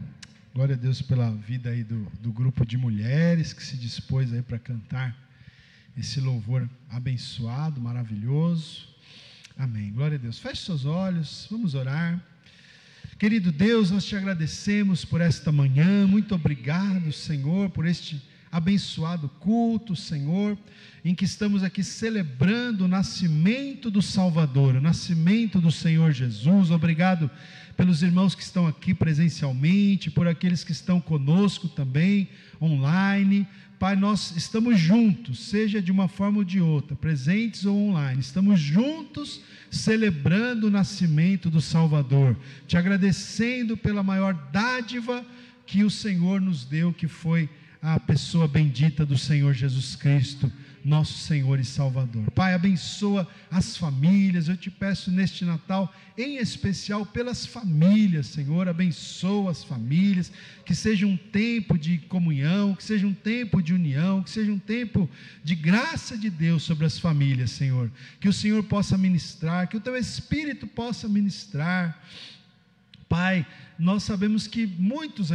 Glória a Deus pela vida aí do grupo de mulheres que se dispôs aí para cantar esse louvor abençoado, maravilhoso. Amém, glória a Deus. Feche seus olhos, vamos orar. Querido Deus, nós te agradecemos por esta manhã, muito obrigado, Senhor, por este abençoado culto, Senhor, em que estamos aqui celebrando o nascimento do Salvador, o nascimento do Senhor Jesus. Obrigado pelos irmãos que estão aqui presencialmente, por aqueles que estão conosco também, online. Pai, nós estamos juntos, seja de uma forma ou de outra, presentes ou online, estamos juntos celebrando o nascimento do Salvador, te agradecendo pela maior dádiva que o Senhor nos deu, que foi a pessoa bendita do Senhor Jesus Cristo. nosso Senhor e Salvador. Pai, abençoa as famílias. Eu te peço neste Natal, em especial pelas famílias, Senhor. Abençoa as famílias, que seja um tempo de comunhão, que seja um tempo de união, que seja um tempo de graça de Deus sobre as famílias, Senhor. Que o Senhor possa ministrar, que o teu Espírito possa ministrar. Pai, nós sabemos que muitos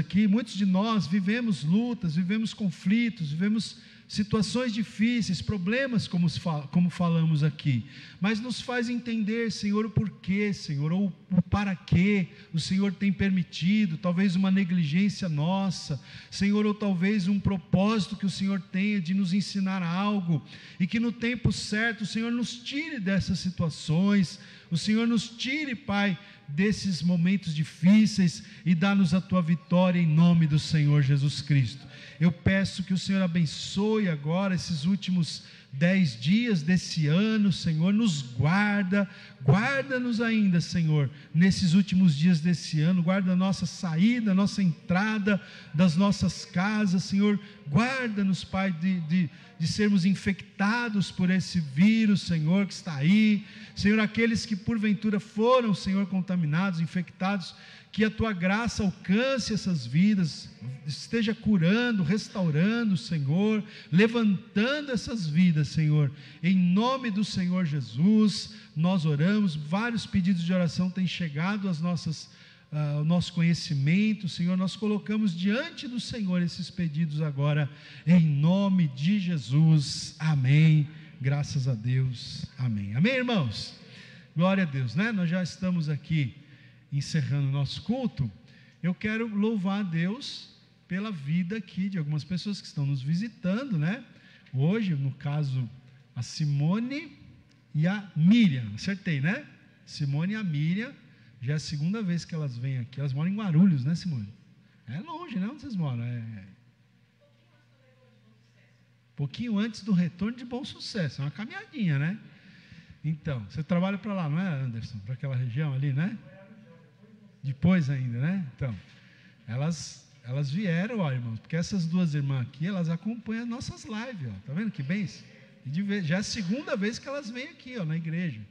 de nós vivemos lutas, vivemos conflitos, vivemos situações difíceis, problemas, como falamos aqui, mas nos faz entender, Senhor, o porquê, Senhor, ou o para quê o Senhor tem permitido, talvez uma negligência nossa, Senhor, ou talvez um propósito que o Senhor tenha de nos ensinar algo, e que no tempo certo o Senhor nos tire dessas situações, o Senhor nos tire, Pai, desses momentos difíceis, e dá-nos a tua vitória em nome do Senhor Jesus Cristo. Eu peço que o Senhor abençoe agora esses últimos 10 dias desse ano, Senhor, nos guarda-nos ainda, Senhor, nesses últimos dias desse ano, guarda a nossa saída, a nossa entrada das nossas casas, Senhor, guarda-nos, Pai, de sermos infectados por esse vírus, Senhor, que está aí, Senhor, aqueles que porventura foram, Senhor, contaminados, infectados, que a tua graça alcance essas vidas, esteja curando, restaurando, Senhor, levantando essas vidas, Senhor, em nome do Senhor Jesus. Nós oramos, vários pedidos de oração têm chegado ao nosso conhecimento, Senhor, nós colocamos diante do Senhor esses pedidos agora, em nome de Jesus, amém, graças a Deus, amém, irmãos, glória a Deus, né? Nós já estamos aqui encerrando o nosso culto. Eu quero louvar a Deus pela vida aqui de algumas pessoas que estão nos visitando, né? Hoje, no caso, a Simone e a Miriam, acertei, né? Simone e a Miriam, já é a segunda vez que elas vêm aqui. Elas moram em Guarulhos, né, Simone? É longe, né? Onde vocês moram? Pouquinho antes do retorno de Bom Sucesso, é uma caminhadinha, né? Então, você trabalha para lá, não é, Anderson? Para aquela região ali, né? Depois ainda, né? Então, elas vieram, ó, irmãos, porque essas duas irmãs aqui, elas acompanham nossas lives, ó, tá vendo que bênção? Já é a segunda vez que elas vêm aqui, ó, na igreja,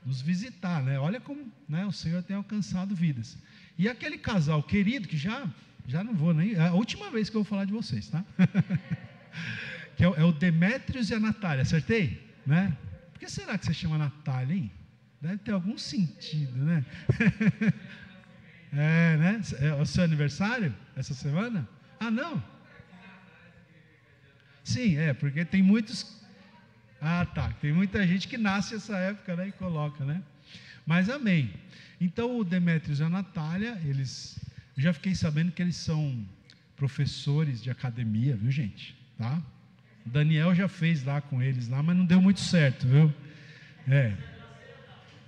nos visitar, né? Olha como, né, o Senhor tem alcançado vidas. E aquele casal querido, que já não vou nem, é a última vez que eu vou falar de vocês, tá? Que é o Demétrios e a Natália, acertei? Né? Por que será que você chama Natália, hein? Deve ter algum sentido, né? Né? É o seu aniversário essa semana? Ah, não? Sim, porque tem muitos. Ah, tá. Tem muita gente que nasce essa época, né? E coloca, né? Mas amém. Então o Demétrios e a Natália, eu já fiquei sabendo que eles são professores de academia, viu, gente? Tá? O Daniel já fez lá com eles lá, mas não deu muito certo, viu?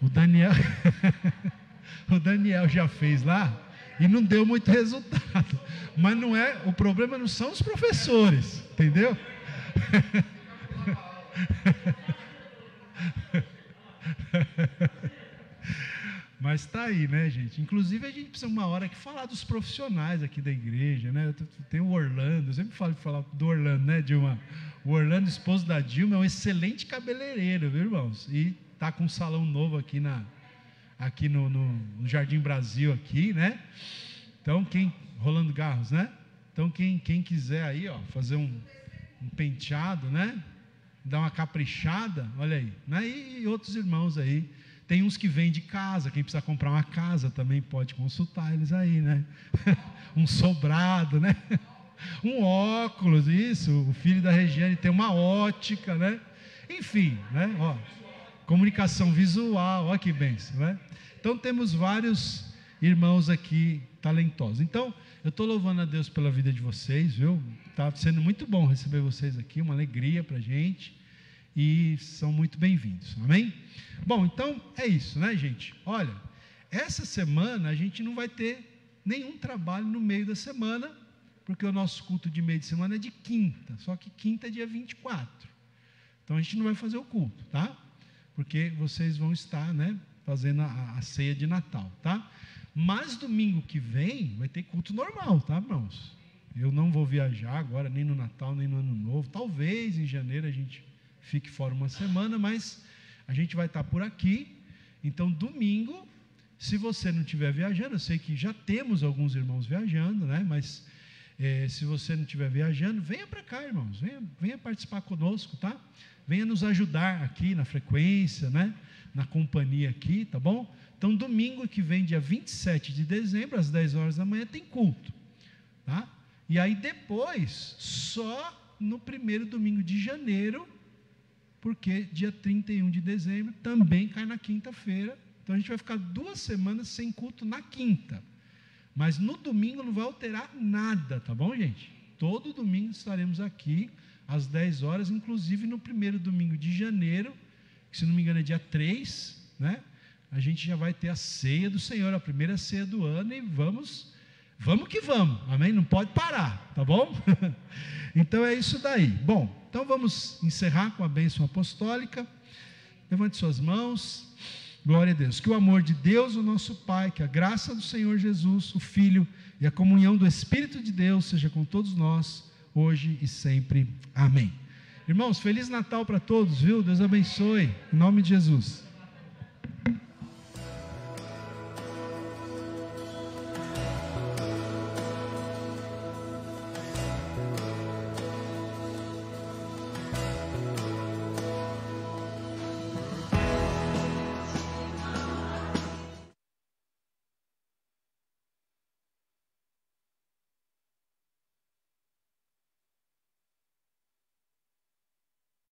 O Daniel. O Daniel já fez lá e não deu muito resultado, mas o problema não são os professores, entendeu? Mas está aí, né, gente? Inclusive a gente precisa uma hora aqui falar dos profissionais aqui da igreja, né? Tem o Orlando, eu sempre falo do Orlando, né, Dilma? O Orlando, esposo da Dilma, é um excelente cabeleireiro, viu, irmãos? E está com um salão novo aqui no Jardim Brasil aqui, né? Então Rolando Garros, né? Então quem quiser aí, ó, fazer um penteado, né? Dar uma caprichada, olha aí, né? E outros irmãos aí, tem uns que vêm de casa, quem precisa comprar uma casa também pode consultar eles aí, né? Um sobrado, né? Um óculos, isso, o filho da Regiane tem uma ótica, né? Enfim, né? Ó, comunicação visual, ó que bênção, né? Então temos vários irmãos aqui talentosos. Então, eu estou louvando a Deus pela vida de vocês, viu? Está sendo muito bom receber vocês aqui, uma alegria para a gente, e são muito bem-vindos, amém? Bom, então é isso, né, gente? Olha, essa semana a gente não vai ter nenhum trabalho no meio da semana, porque o nosso culto de meio de semana é de quinta, só que quinta é dia 24. Então a gente não vai fazer o culto, tá? Porque vocês vão estar, né, fazendo a ceia de Natal, tá? Mas domingo que vem vai ter culto normal, tá, irmãos? Eu não vou viajar agora, nem no Natal, nem no Ano Novo. Talvez em janeiro a gente fique fora uma semana, mas a gente vai estar por aqui. Então, domingo, se você não estiver viajando, eu sei que já temos alguns irmãos viajando, né? Mas se você não estiver viajando, venha para cá, irmãos, venha participar conosco, tá? Venha nos ajudar aqui na frequência, né? Na companhia aqui, tá bom? Então, domingo que vem, dia 27 de dezembro, às 10 horas da manhã, tem culto, tá? E aí depois, só no primeiro domingo de janeiro, porque dia 31 de dezembro também cai na quinta-feira. Então, a gente vai ficar 2 semanas sem culto na quinta. Mas no domingo não vai alterar nada, tá bom, gente? Todo domingo estaremos aqui, às 10 horas, inclusive no primeiro domingo de janeiro, que se não me engano é dia 3, né? A gente já vai ter a ceia do Senhor, a primeira ceia do ano, e vamos que vamos, amém? Não pode parar, tá bom? Então é isso daí. Bom, então vamos encerrar com a bênção apostólica. Levante suas mãos. Glória a Deus. Que o amor de Deus, o nosso Pai, que a graça do Senhor Jesus, o Filho, e a comunhão do Espírito de Deus seja com todos nós, hoje e sempre. Amém. Irmãos, Feliz Natal para todos, viu? Deus abençoe, em nome de Jesus.